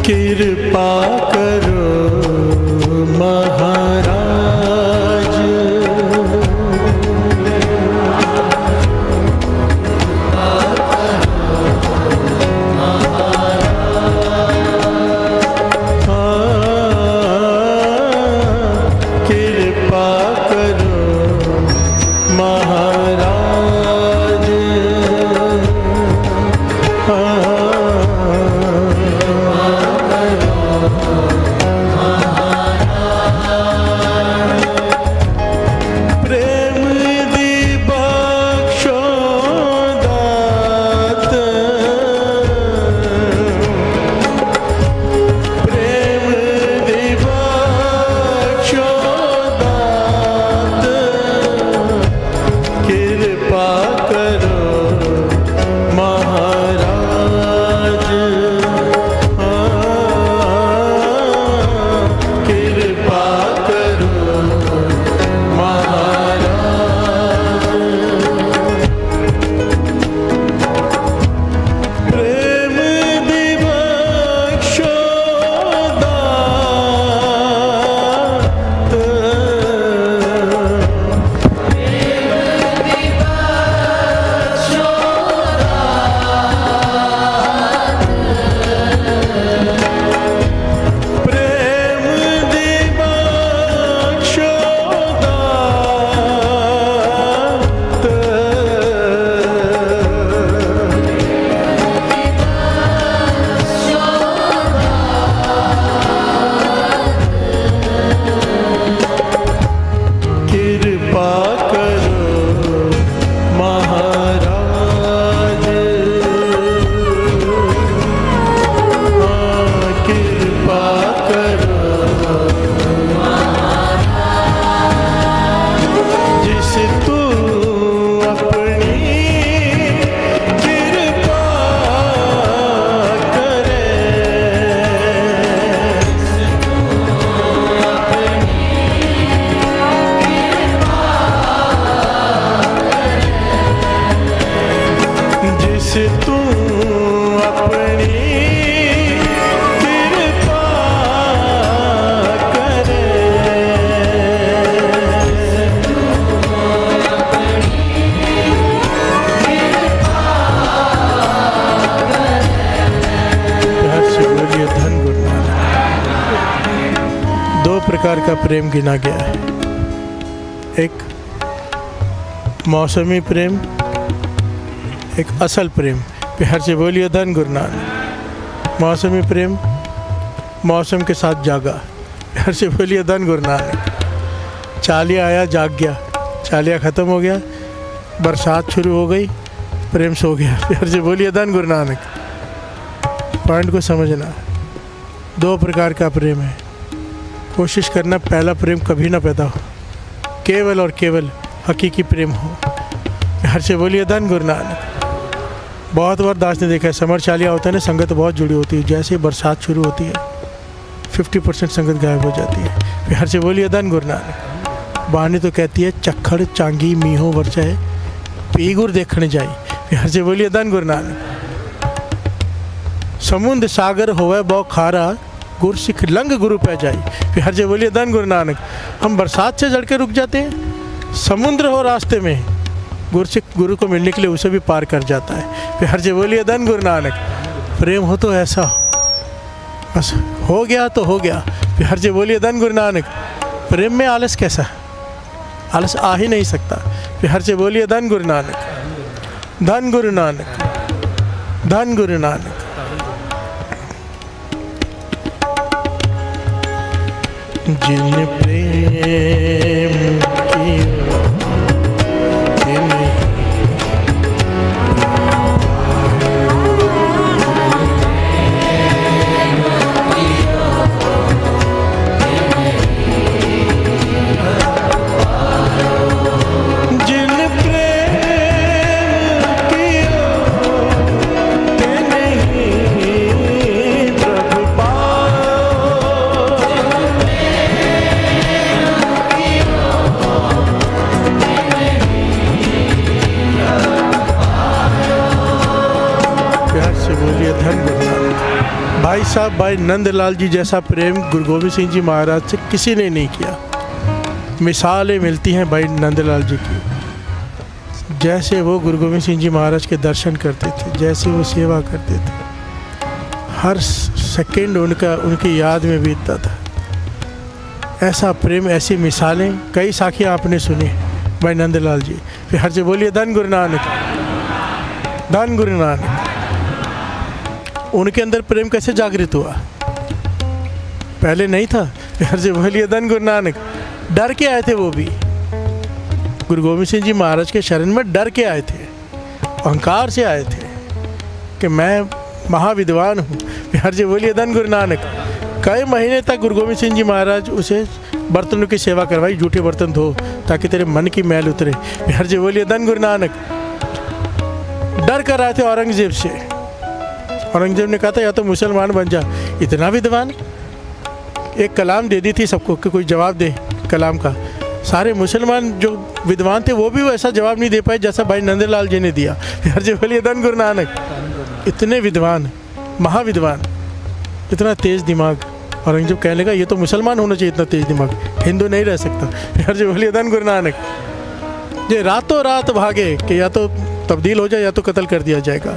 कृपा करो महाराज, कृपा करो महाराज, प्रेम दी बख्शो दात, प्रेम दी बख्शो दात, कृपा करो महाराज, कृपा करो महाराज, प्रेम दी बख्शो दात, प्रेम दी बख्शो दात, कृपा करो महाराज, कृपा करो जिस तू अपनी कृपा करे, जिस तू अपनी कृपा करे, प्यार से बोलिए धन गुरु नानक। 2 प्रकार का प्रेम गिना गया है, एक मौसमी प्रेम, एक असल प्रेम। प्यार से बोलिए धन गुरु नानक। मौसमी प्रेम मौसम के साथ जागा। प्यार से बोलिए धन गुरु नानक। चालिया आया जाग गया, चालिया ख़त्म हो गया, बरसात शुरू हो गई, प्रेम सो गया। प्यार से बोलिए धन गुरु नानक। पॉइंट को समझना, दो प्रकार का प्रेम है। कोशिश करना पहला प्रेम कभी ना पैदा हो, केवल और केवल हकीकी प्रेम हो। प्यार से बोलिए धन गुरु नानक। बहुत बार दास ने देखा है, समर चालिया होता है ना, संगत बहुत जुड़ी होती है, जैसे ही बरसात शुरू होती है 50% संगत गायब हो जाती है। प्यार से बोलिए धन गुरु नानक। वाणी तो कहती है चक्खड़ चांगी मीहो वर्षाए पी गुर देखने जाई। प्यार से बोलिए धन गुरु नानक। समुद्र सागर होवे बहु खारा गुर सिख लंग गुरु पै जाई। प्यार से बोलिए धन गुरु नानक। हम बरसात से जड़ के रुक जाते हैं, समुद्र हो रास्ते में, गुरसिख गुरु को मिलने के लिए उसे भी पार कर जाता है। प्यार से बोलिए धन गुरु नानक। प्रेम हो तो ऐसा हो, बस हो गया तो हो गया। प्यार से बोलिए धन गुरु नानक। प्रेम में आलस कैसा, आलस आ ही नहीं सकता। प्यार से बोलिए धन गुरु नानक। धन गुरु नानक, धन गुरु नानक। जिन प्रेम की भाई साहब, भाई नंदलाल जी जैसा प्रेम गुरु गोविंद सिंह जी महाराज से किसी ने नहीं किया। मिसालें मिलती हैं भाई नंदलाल जी की। जैसे वो गुरु गोविंद सिंह जी महाराज के दर्शन करते थे, जैसे वो सेवा करते थे, हर सेकंड उनकी याद में बीतता था। ऐसा प्रेम, ऐसी मिसालें, कई साखियाँ आपने सुनी भाई नंदलाल जी। फिर हर से बोलिए धन गुरु नानक, धन गुरु नानक। उनके अंदर प्रेम कैसे जागृत हुआ, पहले नहीं था। प्यार से बोलिए धन गुरु नानक। डर के आए थे वो भी, गुरु गोविंद सिंह जी महाराज के शरण में डर के आए थे, अहंकार से आए थे कि मैं महाविद्वान हूँ। प्यार से बोलिए धन गुरु नानक। कई महीने तक गुरु गोविंद सिंह जी महाराज उसे बर्तनों की सेवा करवाई, जूठे बर्तन धो ताकि तेरे मन की मैल उतरे। प्यार से बोलिए धन गुरु नानक। डर कर आए थे औरंगजेब से। औरंगजेब ने कहा था या तो मुसलमान बन जा। इतना विद्वान, एक कलाम दे दी थी सबको कि कोई जवाब दे कलाम का। सारे मुसलमान जो विद्वान थे वो भी वैसा जवाब नहीं दे पाए जैसा भाई नंदलाल जी ने दिया। हर जी बोलिए धन गुरु नानक। इतने विद्वान, महाविद्वान, इतना तेज दिमाग। औरंगजेब कहने लगा ये तो मुसलमान होना चाहिए इतना तेज दिमाग, हिंदू नहीं रह सकता। हर जी बोलिए धन गुरु नानक। ये रातों रात भागे कि या तो तब्दील हो जाए या तो कत्ल कर दिया जाएगा।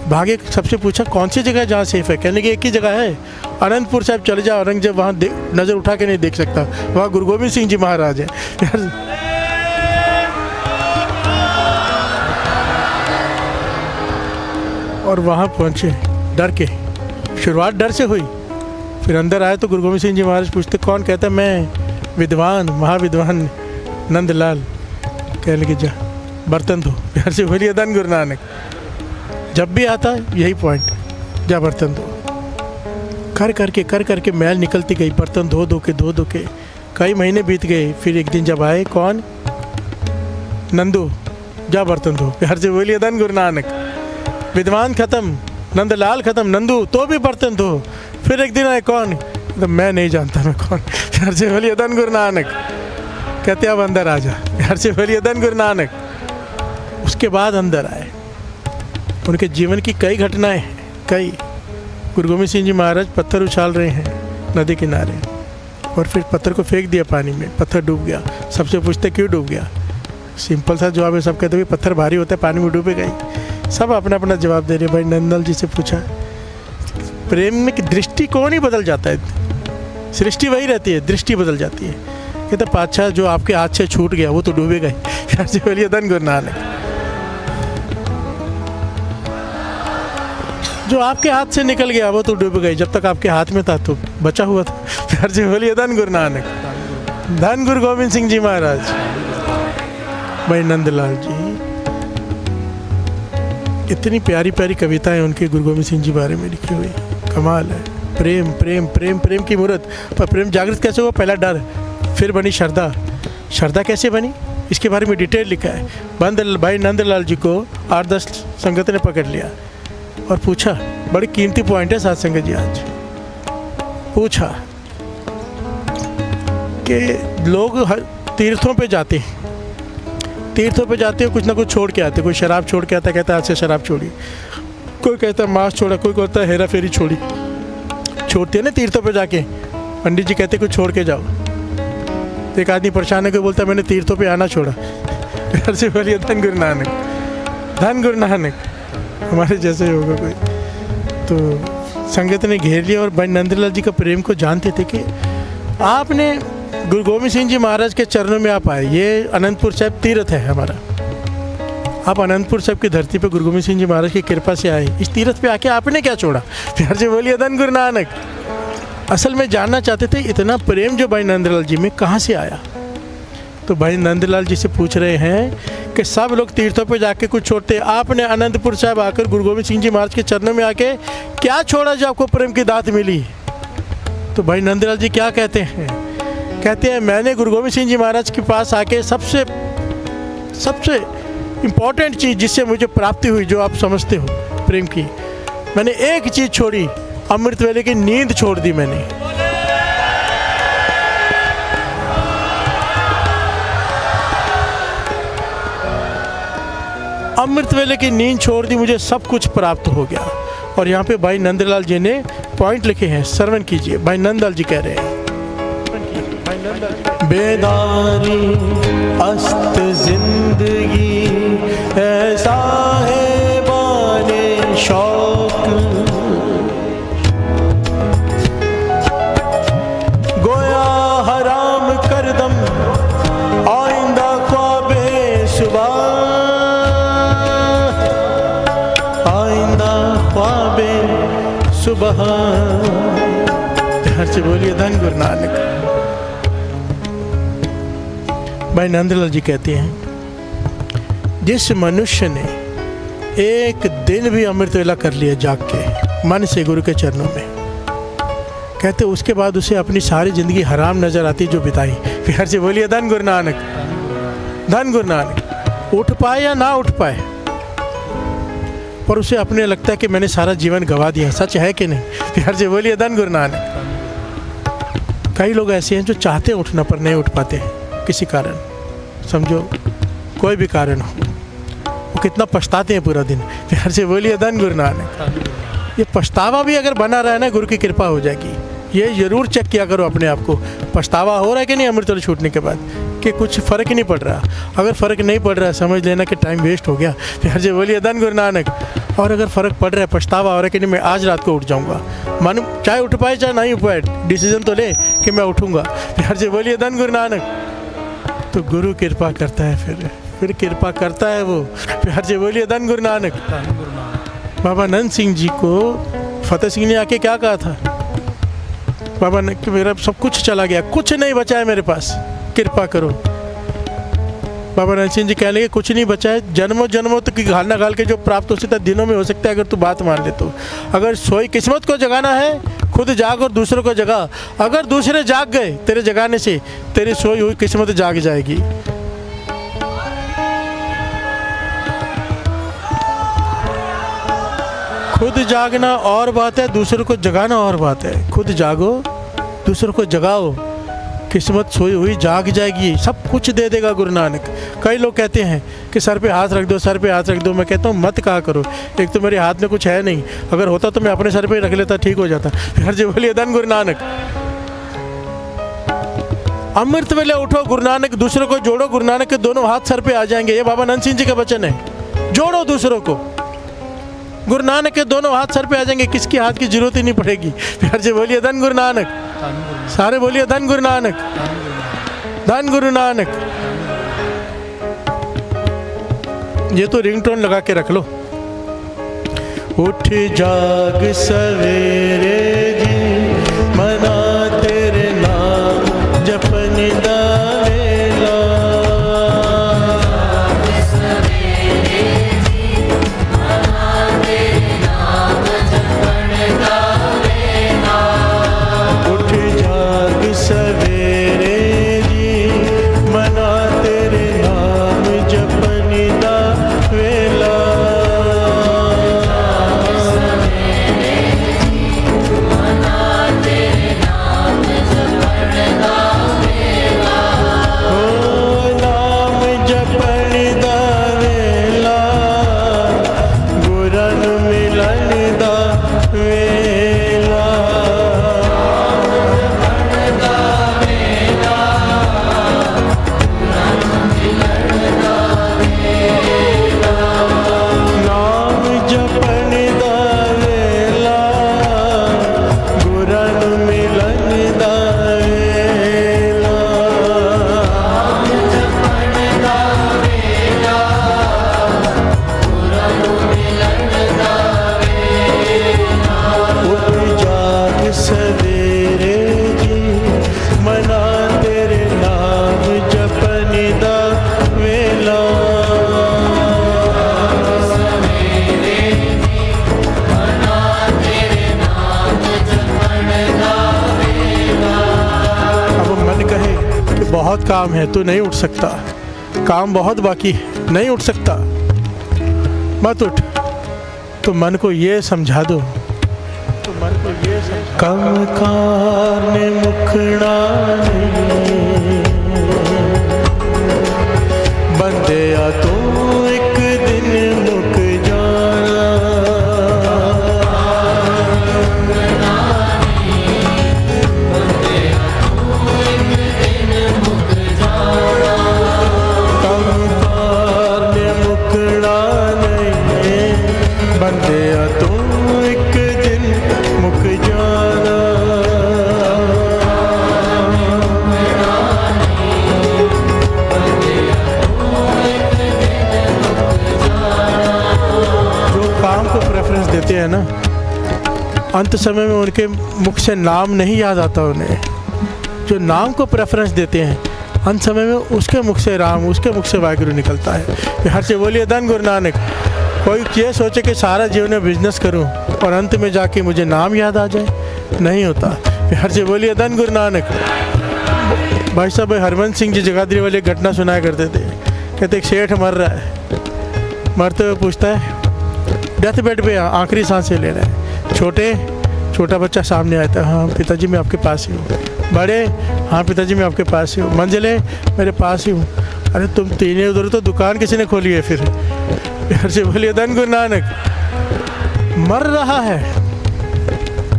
भागे, सबसे पूछा कौन सी जगह जहाँ सेफ है, कहने की एक ही जगह है, अनंतपुर साहब चले जाओ। औरंगजेब वहाँ नज़र उठा के नहीं देख सकता, वहाँ गुरु गोविंद सिंह जी महाराज है। और वहाँ पहुँचे डर के, शुरुआत डर से हुई, फिर अंदर आए तो गुरु गोविंद सिंह जी महाराज पूछते कौन, कहता मैं विद्वान महाविद्वान नंदलाल। कहने लगे जा बर्तन धो। प्यार से बोलिए धन गुरु नानक। जब भी आता है यही पॉइंट, जा बर्तन धो। कर करके मैल निकलती गई, बर्तन धो धो के कई महीने बीत गए। फिर एक दिन जब आए कौन, नंदू, जा बर्तन धो। प्यार से बोलिए धन गुरु नानक। विद्वान खत्म, नंदलाल खत्म, नंदू तो भी बर्तन धो। फिर एक दिन आए कौन, तो मैं नहीं जानता मैं कौन। प्यार से बोलिए धन गुरु नानक। कहते अब अंदर आ जा। प्यार से बोलिए धन गुरु नानक। उसके बाद अंदर आए, उनके जीवन की कई घटनाएं, कई। गुरु गोविंद सिंह जी महाराज पत्थर उछाल रहे हैं नदी किनारे, और फिर पत्थर को फेंक दिया पानी में, पत्थर डूब गया। सबसे पूछते क्यों डूब गया, सिंपल सा जवाब है, सब कहते भाई पत्थर भारी होता है पानी में डूबे गई। सब अपना अपना जवाब दे रहे। भाई नंदलाल जी से पूछा, प्रेम में दृष्टि कौन ही बदल जाता है, सृष्टि वही रहती है, दृष्टि बदल जाती है। कहते पातशाह जो आपके हाथ से छूट गया वो तो डूबेगा ही। प्यार से बोलिए धन गुरु नानक। जो आपके हाथ से निकल गया वो तो डूब गई, जब तक आपके हाथ में था तो बचा हुआ था। प्यार से बोलिए धन गुरु नानक। धन गुरु गोविंद सिंह जी महाराज। भाई नंदलाल जी, इतनी प्यारी प्यारी कविताएं उनके गुरु गोविंद सिंह जी बारे में लिखी हुई, कमाल है। प्रेम प्रेम प्रेम प्रेम की मूर्त, पर प्रेम जागृत कैसे हुआ? पहला डर, फिर बनी श्रद्धा। श्रद्धा कैसे बनी, इसके बारे में डिटेल लिखा है। भाई नंदलाल जी को 8-10 संगत ने पकड़ लिया और पूछा, बड़ी कीमती पॉइंट है साथ संगत जी, आज पूछा कि लोग हर तीर्थों पे जाते हैं, तीर्थों पे जाते हो कुछ ना कुछ छोड़ के आते, कोई शराब छोड़ के आता, कहता है आज से शराब छोड़ी, कोई कहता है मांस छोड़ा, कोई कहता है हेरा फेरी छोड़ी, छोड़ते हैं ना तीर्थों पे जाके। पंडित जी कहते कुछ छोड़ के जाओ, तो एक आदमी परेशान होकर बोलता है मैंने तीर्थों पे आना छोड़ा। घर से बोलिए धन गुरु नानक, धन गुरु नानक, हमारे जैसे ही होगा कोई। तो संगत ने घेर लिया और भाई नंदलाल जी का प्रेम को जानते थे कि आपने गुरु गोविंद सिंह जी महाराज के चरणों में आप आए, ये अनंतपुर साहिब तीर्थ है हमारा, आप अनंतपुर साहिब की धरती पे गुरु गोविंद सिंह जी महाराज की कृपा से आए, इस तीर्थ पे आके आपने क्या छोड़ा? प्यार से बोलिए धन गुरु नानक। असल में जानना चाहते थे इतना प्रेम जो भाई नंदलाल जी में कहाँ से आया। तो भाई नंदलाल जी से पूछ रहे हैं कि सब लोग तीर्थों पे जाके कुछ छोड़ते, आपने अनंतपुर साहिब आकर गुरु गोविंद सिंह जी महाराज के चरणों में आके क्या छोड़ा जो आपको प्रेम की दात मिली? तो भाई नंदलाल जी क्या कहते हैं? कहते हैं मैंने गुरु गोविंद सिंह जी महाराज के पास आके सबसे इम्पॉर्टेंट चीज़ जिससे मुझे प्राप्ति हुई, जो आप समझते हो प्रेम की, मैंने एक चीज़ छोड़ी, अमृत वेले की नींद छोड़ दी मैंने। अमृत वेले की नींद छोड़ दी, मुझे सब कुछ प्राप्त हो गया। और यहाँ पे भाई नंदलाल जी ने पॉइंट लिखे हैं, श्रवण कीजिए। भाई नंदलाल जी कह रहे हैं, बेदारी अस्त जिंदगी ऐसा है बाने शौक, गोया हराम कर दम आइंदा ख्वाबे सुबह, आइंदा ख्वाबे सुबह। हर से बोलिए धन गुरु नानक। भाई नंदलाल जी कहते हैं जिस मनुष्य ने एक दिन भी अमृत वेला कर लिया जाग के मन से गुरु के चरणों में, कहते उसके बाद उसे अपनी सारी जिंदगी हराम नजर आती जो बिताई। फिर से बोलिए धन गुरु नानक, धन गुरु नानक। उठ पाए या ना उठ पाए, पर उसे अपने लगता है कि मैंने सारा जीवन गवा दिया। सच है कि नहीं? फिर से बोलिए धन गुरु नानक। कई लोग ऐसे हैं जो चाहते हैं उठना पर नहीं उठ पाते हैं किसी कारण, समझो कोई भी कारण हो, वो कितना पछताते हैं पूरा दिन। प्यार से बोलिए धन गुरु नानक। ये पछतावा भी अगर बना रहा है ना, गुरु की कृपा हो जाएगी। ये ज़रूर चेक किया करो अपने आप को, पछतावा हो रहा है कि नहीं अमृत वेला छूटने के बाद, कि कुछ फ़र्क ही नहीं पड़ रहा। अगर फ़र्क नहीं पड़ रहा है समझ लेना कि टाइम वेस्ट हो गया। प्यार से बोलिए धन गुरु नानक। और अगर फ़र्क पड़ रहा है, पछतावा हो रहा है कि नहीं मैं आज रात को उठ जाऊँगा, मन चाहे उठ पाए चाहे नहीं उठ पाए, डिसीजन तो ले कि मैं उठूँगा। प्यार से बोलिए धन गुरु नानक। तो गुरु कृपा करता है, फिर कृपा करता है वो। प्यार से बोलिए धन गुरु नानक। बाबा नंद सिंह जी को फतेह सिंह ने आके क्या कहा था? बाबा ने कि मेरा सब कुछ चला गया, कुछ नहीं बचा है मेरे पास, कृपा करो। बाबा नंद सिंह जी कह लगे कुछ नहीं बचा है, जन्मों जन्मों तक की घालना घाल के जो प्राप्त हो सकता है दिनों में हो सकता है, अगर तू बात मान ले तो। अगर सोई किस्मत को जगाना है खुद जाग और दूसरों को जगा। अगर दूसरे जाग गए तेरे जगाने से, तेरी सोई हुई किस्मत जाग जाएगी। खुद जागना और बात है, दूसरों को जगाना और बात है। खुद जागो, दूसरों को जगाओ, किस्मत सोई हुई जाग जाएगी, सब कुछ दे देगा गुरु नानक। कई लोग कहते हैं कि सर पे हाथ रख दो, सर पे हाथ रख दो। मैं कहता हूँ मत कहा करो, एक तो मेरे हाथ में कुछ है नहीं, अगर होता तो मैं अपने सर पे रख लेता, ठीक हो जाता। फिर जी बोलिए धन गुरु नानक। अमृत वेले उठो गुरु नानक, दूसरों को जोड़ो, गुरु नानक के दोनों हाथ सर पे आ जाएंगे। ये बाबा नंद सिंह जी का वचन है। जोड़ो दूसरों को, गुरु नानक के दोनों हाथ सर पे आ जाएंगे, किसकी हाथ की जरूरत ही नहीं पड़ेगी। प्यार से बोलिए धन गुरु नानक। सारे बोलिए धन गुरु नानक, धन गुरु नानक। ये तो रिंगटोन लगा के रख लो। उठ जाग सवेरे जी, मना तेरे नाम जपन दा वेला। काम है, तू नहीं उठ सकता, काम बहुत बाकी है, नहीं उठ सकता, मत उठ। तो मन को ये समझा दो, तो मन को ये कम कारने मुखड़ा बंदे आ तू एक दिन मुक जाना, कम कारने मुखड़ा नहीं बंदे आ तू एक दिन मुक जाना। काम को प्रेफरेंस देते हैं ना, अंत समय में उनके मुख से नाम नहीं याद आता उन्हें। जो नाम को प्रेफरेंस देते हैं अंत समय में उसके मुख से राम, उसके मुख से वाहिगुरु निकलता है। हर से बोलिए धन गुरु नानक। कोई ये सोचे कि सारा जीवन में बिजनेस करूं और अंत में जाके मुझे नाम याद आ जाए, नहीं होता। हर से बोलिए धन गुरु नानक। भाई साहब हरवंश सिंह जी जगाधरी वाले घटना सुनाया करते थे। कहते एक सेठ मर रहा है, मरते हुए पूछता है डेथ बेड पे आखिरी सांसें ले रहा है। छोटा बच्चा सामने आता है, हाँ पिताजी मैं आपके पास ही हूँ। बड़े, हाँ पिताजी मैं आपके पास ही हूँ। मंजिले, मेरे पास ही हूँ। अरे तुम तीनों उधर, तो दुकान किसी ने खोली है फिर। फिर से बोलिए धन गुरु नानक। मर रहा है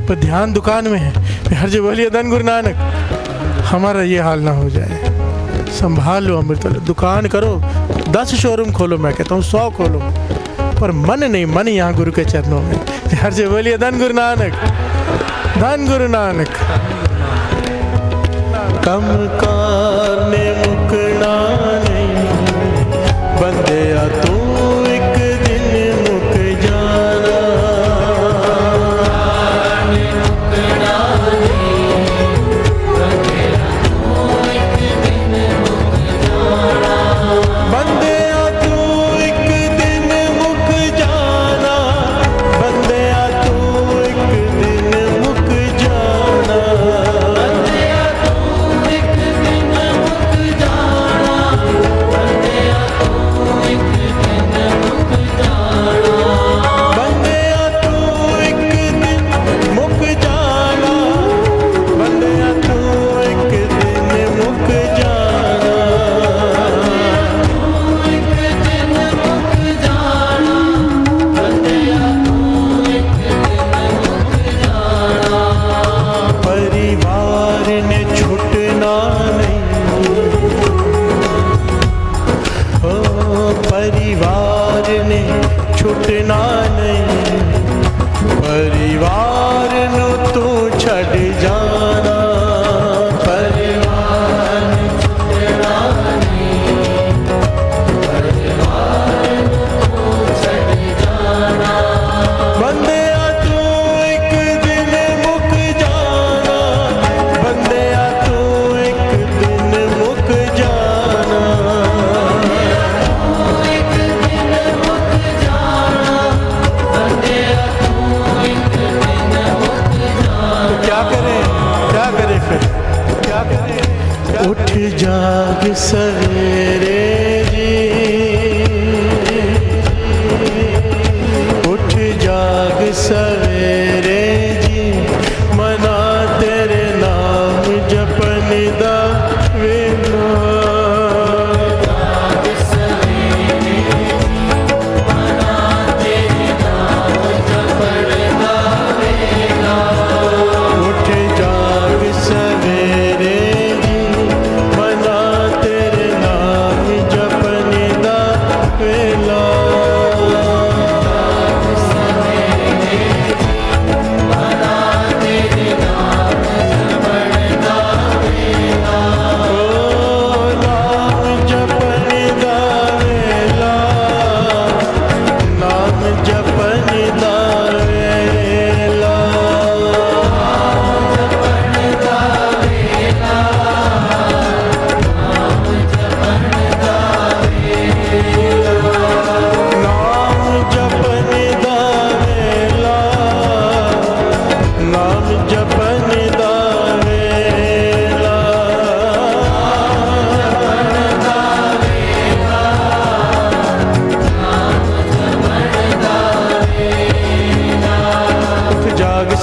पर ध्यान दुकान में है। फिर से बोलिए धन गुरु नानक। हमारा ये हाल ना हो जाए, संभाल लो अमृत। दुकान करो, 10 शोरूम खोलो, मैं कहता हूँ 100 खोलो, पर मन नहीं, मन यहाँ गुरु के चरणों में। हर से बोलिए धन गुरु नानक, धन गुरु नानक। कम कारने मुकना नहीं बंदे आ तू एक दिन मुक जाना, मुकना नहीं बंदे आ तू एक दिन मुक जाना, बंदे आ तू एक दिन मुक जाना, बंदे आ तू एक दिन मुक जाना, बंदे आ तू एक दिन मुक जाना, बंदे आ तू एक दिन मुक जाना, बंदे आ तू एक दिन मुक जाना, बंदे आ तू एक दिन मुक जाना, परिवार ने छूटना नहीं, ओ परिवार ने छूटना नहीं, परिवार नु तू छड़ जाना, परिवार ने छूटना नहीं, परिवार नु तू छड़ जाना, बंदे आ तू एक दिन मुक जाना, बंदे आ तू एक दिन मुक जाना, एक दिन मुक जाना, बंदे आ तू एक दिन मुक जाना। तो क्या करें, क्या करें फिर, क्या करें? उठ जाग सवेरे जी, उठ जाग सवेरे जी, मना तेरे नाम जपन दा वेला, जाग सवेरे मना तेरे नाम जपन दा वेला, उठ जाग सवेरे जी, मना तेरे नाम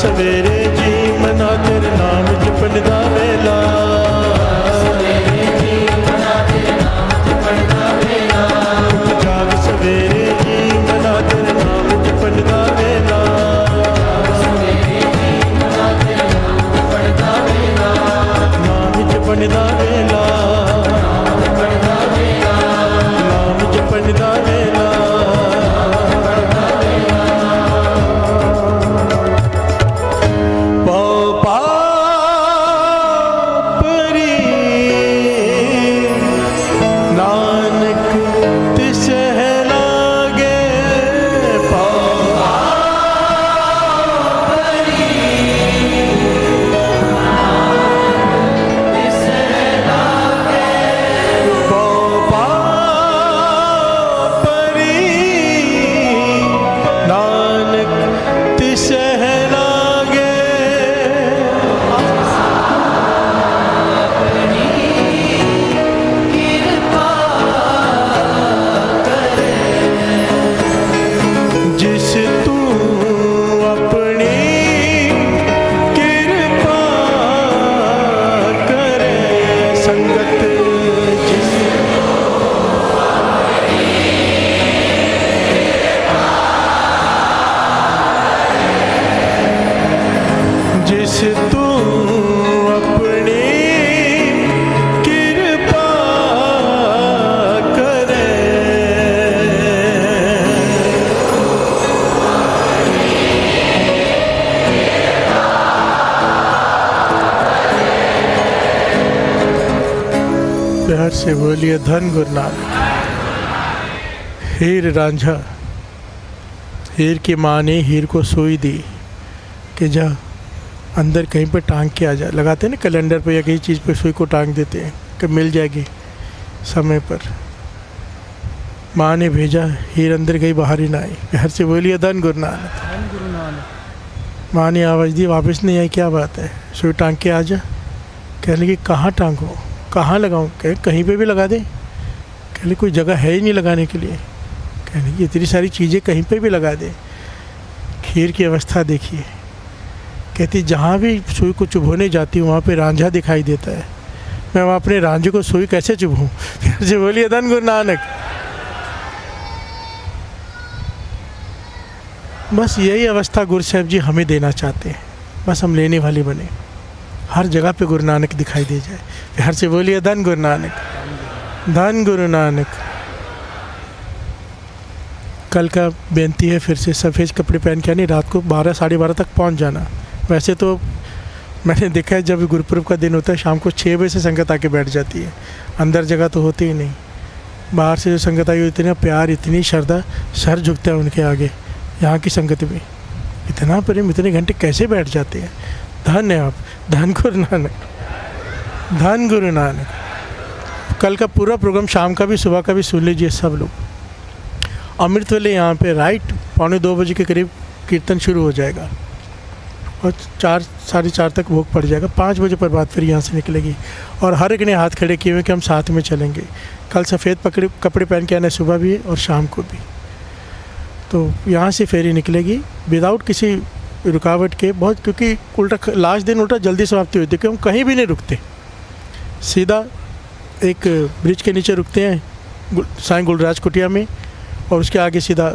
सवेरे जी मना तेरे नाम जपन दा वेला, जाग सवेरे जी मना तेरे नाम जपन दा वेला, नाम जपन दा वेला, नाम जपन दा वेला। तू अपनी कृपा करे, प्यार से बोलिए धन गुरु नानक। हीर रांझा, हीर की माँ ने हीर को सुई दी कि जा अंदर कहीं पे टांग के आ जा, लगाते हैं ना कैलेंडर पे या किसी चीज़ पे सुई को टांग देते हैं कि मिल जाएगी समय पर। माँ ने भेजा, हीर अंदर गई बाहर ही ना आई। घर से बोलिए धन गुरु नानक। माँ ने आवाज़ दी, वापस नहीं आई, क्या बात है, सुई टांग के आ जा। कह लगी कहाँ टांगूँ, कहाँ लगाऊँ, कहीं पे भी लगा दें। कह लगी कोई जगह है ही नहीं लगाने के लिए। कह लगी इतनी सारी चीज़ें कहीं पे भी लगा दें। खीर की अवस्था देखिए, कहती जहाँ भी सुई को चुभोने जाती हूँ वहाँ पे रांझा दिखाई देता है, मैं वहाँ अपने रांझे को सुई कैसे चुभूँ। जी बोलिए धन गुरु नानक। बस यही अवस्था गुरु साहिब जी हमें देना चाहते हैं, बस हम लेने वाले बने, हर जगह पे गुरु नानक दिखाई दे जाए। प्यार से बोलिए धन गुरु नानक, धन गुरु नानक। कल का बेनती है फिर से सफ़ेद कपड़े पहन के आनी, रात को 12 साढ़े 12 तक पहुँच जाना। वैसे तो मैंने देखा है जब गुरुपुरब का दिन होता है शाम को 6 बजे से संगत आके बैठ जाती है, अंदर जगह तो होती ही नहीं। बाहर से जो संगत आई इतना प्यार, इतनी श्रद्धा, सर झुकता है उनके आगे। यहाँ की संगत में इतना प्रेम, इतने घंटे कैसे बैठ जाते हैं। धन है आप, धन गुरु नानक, धन गुरु नानक। कल का पूरा प्रोग्राम शाम का भी सुबह का भी सुन लीजिए सब लोग। अमृत वेले यहाँ पे राइट 1:45 बजे के करीब कीर्तन शुरू हो जाएगा और 4 साढ़े 4 तक भोग पड़ जाएगा। 5 बजे पर बात फिर यहाँ से निकलेगी और हर एक ने हाथ खड़े किए हुए कि हम साथ में चलेंगे। कल सफ़ेद कपड़े पहन के आना, सुबह भी और शाम को भी। तो यहाँ से फेरी निकलेगी विदाउट किसी रुकावट के, बहुत, क्योंकि उल्टा लास्ट दिन उल्टा जल्दी समाप्ति होती है क्योंकि हम कहीं भी नहीं रुकते, सीधा एक ब्रिज के नीचे रुकते हैं साईं गुलराज कुटिया में, और उसके आगे सीधा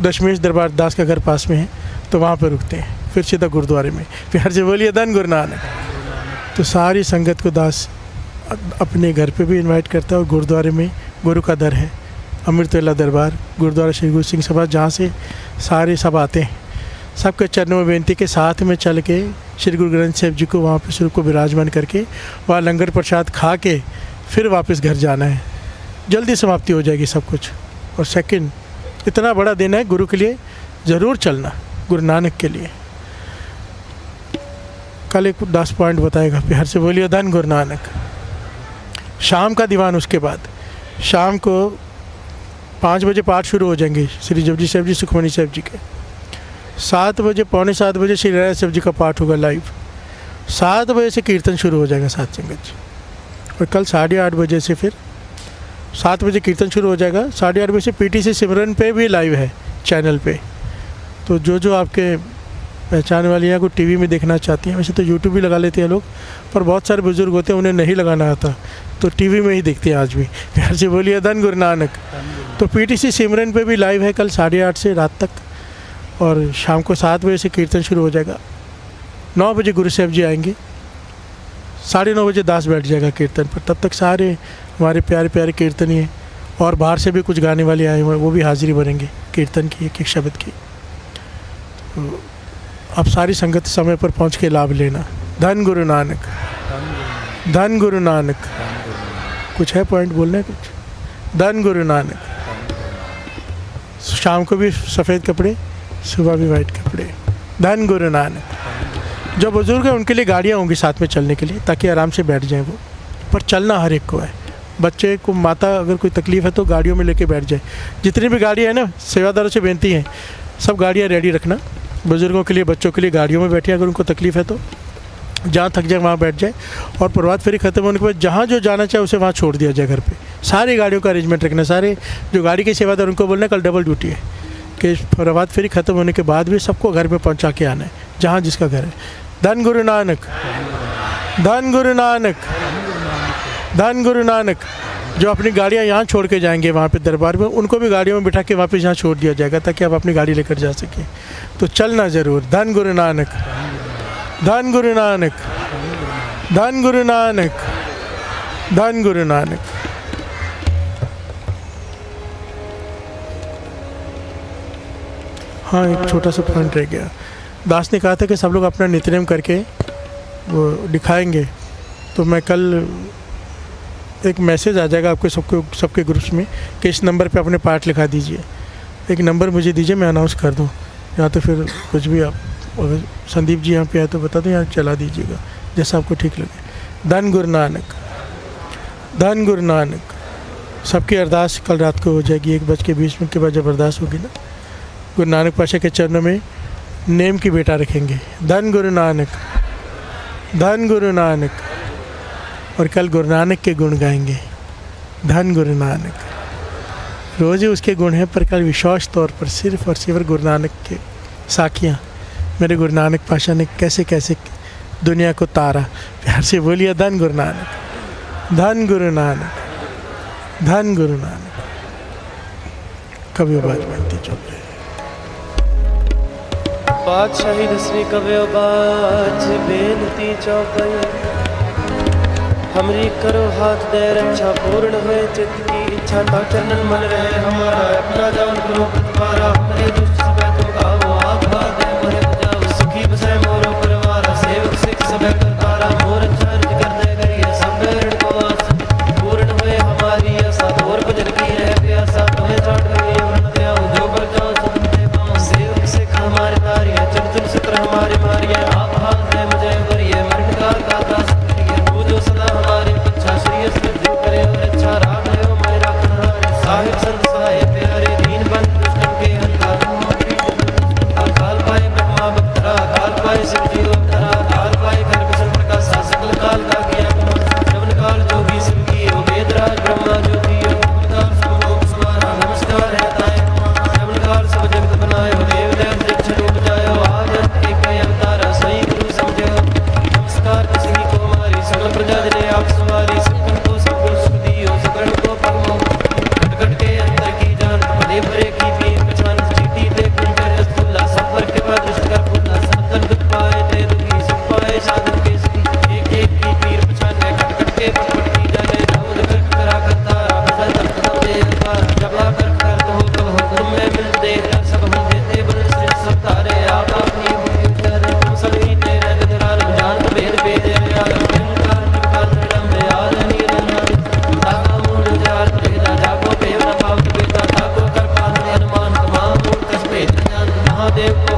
दशमेश दरबार दास का घर पास में है तो वहाँ पर रुकते हैं, फिर सीधा गुरुद्वारे में। प्यार से बोलिए धन गुरु नानक। तो सारी संगत को दास अपने घर पे भी इनवाइट करता है और गुरुद्वारे में गुरु का दर है, अमृत वेला दरबार गुरुद्वारा श्री गुरु सिंह सभा, जहाँ से सारे सब आते हैं। सबके चरणों में बेनती के साथ में चल के श्री गुरु ग्रंथ साहिब जी को वहाँ पर स्वरूप को विराजमान करके वहाँ लंगर प्रसाद खा के फिर वापस घर जाना है। जल्दी समाप्ति हो जाएगी सब कुछ। और सेकंड, इतना बड़ा दिन है गुरु के लिए, ज़रूर चलना गुरु नानक के लिए। कल एक 10 पॉइंट बताएगा। प्यार से बोलिए धन गुरु नानक। शाम का दीवान, उसके बाद शाम को 5 बजे पाठ शुरू हो जाएंगे श्री जपजी साहिब जी, सुखमनी साहिब जी के। 7 बजे, पौने 7 बजे श्री राय साहिब जी का पाठ होगा लाइव। 7 बजे से कीर्तन शुरू हो जाएगा सात संगत जी। और कल 8:30 बजे से फिर 7 बजे कीर्तन शुरू हो जाएगा, 8:30 बजे से पीटीसी सिमरन पे भी लाइव है चैनल पे। तो जो जो आपके पहचान वाली हैं, को टीवी में देखना चाहती हैं। वैसे तो यूट्यूब भी लगा लेते हैं लोग, पर बहुत सारे बुज़ुर्ग होते हैं उन्हें नहीं लगाना आता, तो टीवी में ही देखते हैं आज भी। प्यार से बोलिए धन गुरु नानक। तो पीटीसी सिमरन पे भी लाइव है कल 8:30 से रात तक, और शाम को 7 बजे से कीर्तन शुरू हो जाएगा। 9 बजे गुरु साहब जी आएंगे, 9:30 बजे दास बैठ जाएगा कीर्तन पर। तब तक सारे हमारे प्यारे प्यारे कीर्तनीय और बाहर से भी कुछ गाने वाले आए हुए हैं, वो भी हाजिरी भरेंगे कीर्तन की, एक एक शब्द की। तो आप सारी संगत समय पर पहुंच के लाभ लेना। धन गुरु नानक, धन गुरु नानक। कुछ है पॉइंट बोलना है कुछ? धन गुरु नानक। शाम को भी सफ़ेद कपड़े, सुबह भी वाइट कपड़े। धन गुरु नानक। जो बुज़ुर्ग हैं उनके लिए गाड़ियाँ होंगी साथ में चलने के लिए, ताकि आराम से बैठ जाएं वो, पर चलना हर एक को है। बच्चे को, माता अगर कोई तकलीफ़ है तो गाड़ियों में लेके बैठ जाए। जितनी भी गाड़ियाँ हैं ना, सेवादारों से बेनती है सब गाड़ियाँ रेडी रखना, बुज़ुर्गों के लिए, बच्चों के लिए गाड़ियों में बैठे। अगर उनको तकलीफ़ है तो जहाँ थक जाए वहाँ बैठ जाए, और प्रभात फेरी ख़त्म होने के बाद जहाँ जो जाना चाहे उसे वहाँ छोड़ दिया जाए घर पे। सारी गाड़ियों का अरेंजमेंट रखना। सारे जो गाड़ी के सेवादार उनको बोलना कल डबल ड्यूटी है कि प्रभात फेरी ख़त्म होने के बाद भी सबको घर में पहुँचा के आना है, जहाँ जिसका घर है। धन गुरु नानक, धन गुरु नानक, धन गुरु नानक। जो अपनी गाड़ियाँ यहाँ छोड़ के जाएंगे वहाँ पे दरबार में, उनको भी गाड़ियों में बिठा के वापस यहाँ छोड़ दिया जाएगा, ताकि आप अपनी गाड़ी लेकर जा सकें। तो चलना ज़रूर। धन गुरु नानक, धन गुरु नानक, धन गुरु नानक, धन गुरु नानक। हाँ, एक छोटा सा पॉइंट रह गया। दास ने कहा था कि सब लोग अपना नित्यनेम करके वो दिखाएंगे, तो मैं कल एक मैसेज आ जाएगा आपके सबके ग्रुप्स में कि इस नंबर पे अपने पाठ लिखा दीजिए। एक नंबर मुझे दीजिए, मैं अनाउंस कर दूँ, या तो फिर कुछ भी आप, अगर संदीप जी यहाँ पे आए तो बता दें, यहाँ चला दीजिएगा, जैसा आपको ठीक लगे। धन गुरु नानक, धन गुरु नानक। सबकी अरदास कल रात को हो जाएगी 1:20 के बाद जब अरदास होगी ना, गुरु नानक पाशा के चरणों में नेम की बेटा रखेंगे। धन गुरु नानक, धन गुरु नानक। और कल गुरु नानक के गुण गाएंगे। धन गुरु नानक। रोज़ ही उसके गुण हैं, पर कल विशेष तौर पर सिर्फ और सिर्फ गुरु नानक के साखियाँ, मेरे गुरु नानक पाशा ने कैसे कैसे दुनिया को तारा। प्यार से बोलिए धन गुरु नानक, धन गुरु नानक, धन गुरु नानक। कभी बात बनती चुप रहे। बादशाही दसवीं कवे बाज बेनती चौपाई। हमरी करो हाथ दे रक्षा, पूर्ण हुए चित्त की इच्छा, ता चरणन मन रहे हमारा। अपना जान करो प्रतिवारा, हमरे दुष्ट सब तुम गाओ। आप भाग दे मोरे बजाओ, सुखी बसे मोरो परिवारा। सेवक सिख सब करतारा, मोर अच्छा कर दे करिए सब ऋण को आस। पूर्ण हुए हमारी आशा, और बजर की रह प्यासा। तुम्हें चाट करिए व्रत आओ, जो पर जाओ सब दे पाओ। सेवक सिख हमारे तारिये, चुन चुन सुत्र हमारे मारिये। आप भाग दे मुझे करिए, मरण काल का दास करिए। वो जो सदा हमारे पच्छा, श्री सिद्धि करे और अच्छा। राग ले हमारे राखनहारे, साहिब संत सहाय प्यारे। दीन बंद दुष्टन के हंकार, काल पाए ब्रह्मा बक्तरा, काल पाए शिव जी अवतरा। काल पाए कर विष्णु प्रकाशा, सकल काल का किया गुण। श्रवण काल जो भी शिव की, वेदराज ब्रह्मा ज्योति। काल सब लोक सवारा, नमस्कार है ताय। श्रवण काल सब जगत बनायो, देव देव वृक्ष रूप जायो। आज अंत एक अवतारा, सही गुरु समझो। नमस्कार किसी को मारी, सकल प्रजा जने आप सवारी। सकल को सब कुछ सुख दियो, सकल को पगमो। घट के अंतर की जान, भले भरे की पीर पहचान। चीटी दे कुंकर रसगुल्ला, सब पर के बाद दृष्ट कर फुल्ला। सब तन दुख पाए ते दुखी, सब पाए साधन के सुखी। एक एक की पीर पहचान, घट के पट की जाने। दाऊद कर करा करता, भजन तब दे अवतार। जबला कर हो तो हुक्म में मिलते सब हम देते बल श्री सब तारे। आप अपनी हुई उतारे, तुम सभी तेरे दिन रात जान भेद भेद आलम। महादेव को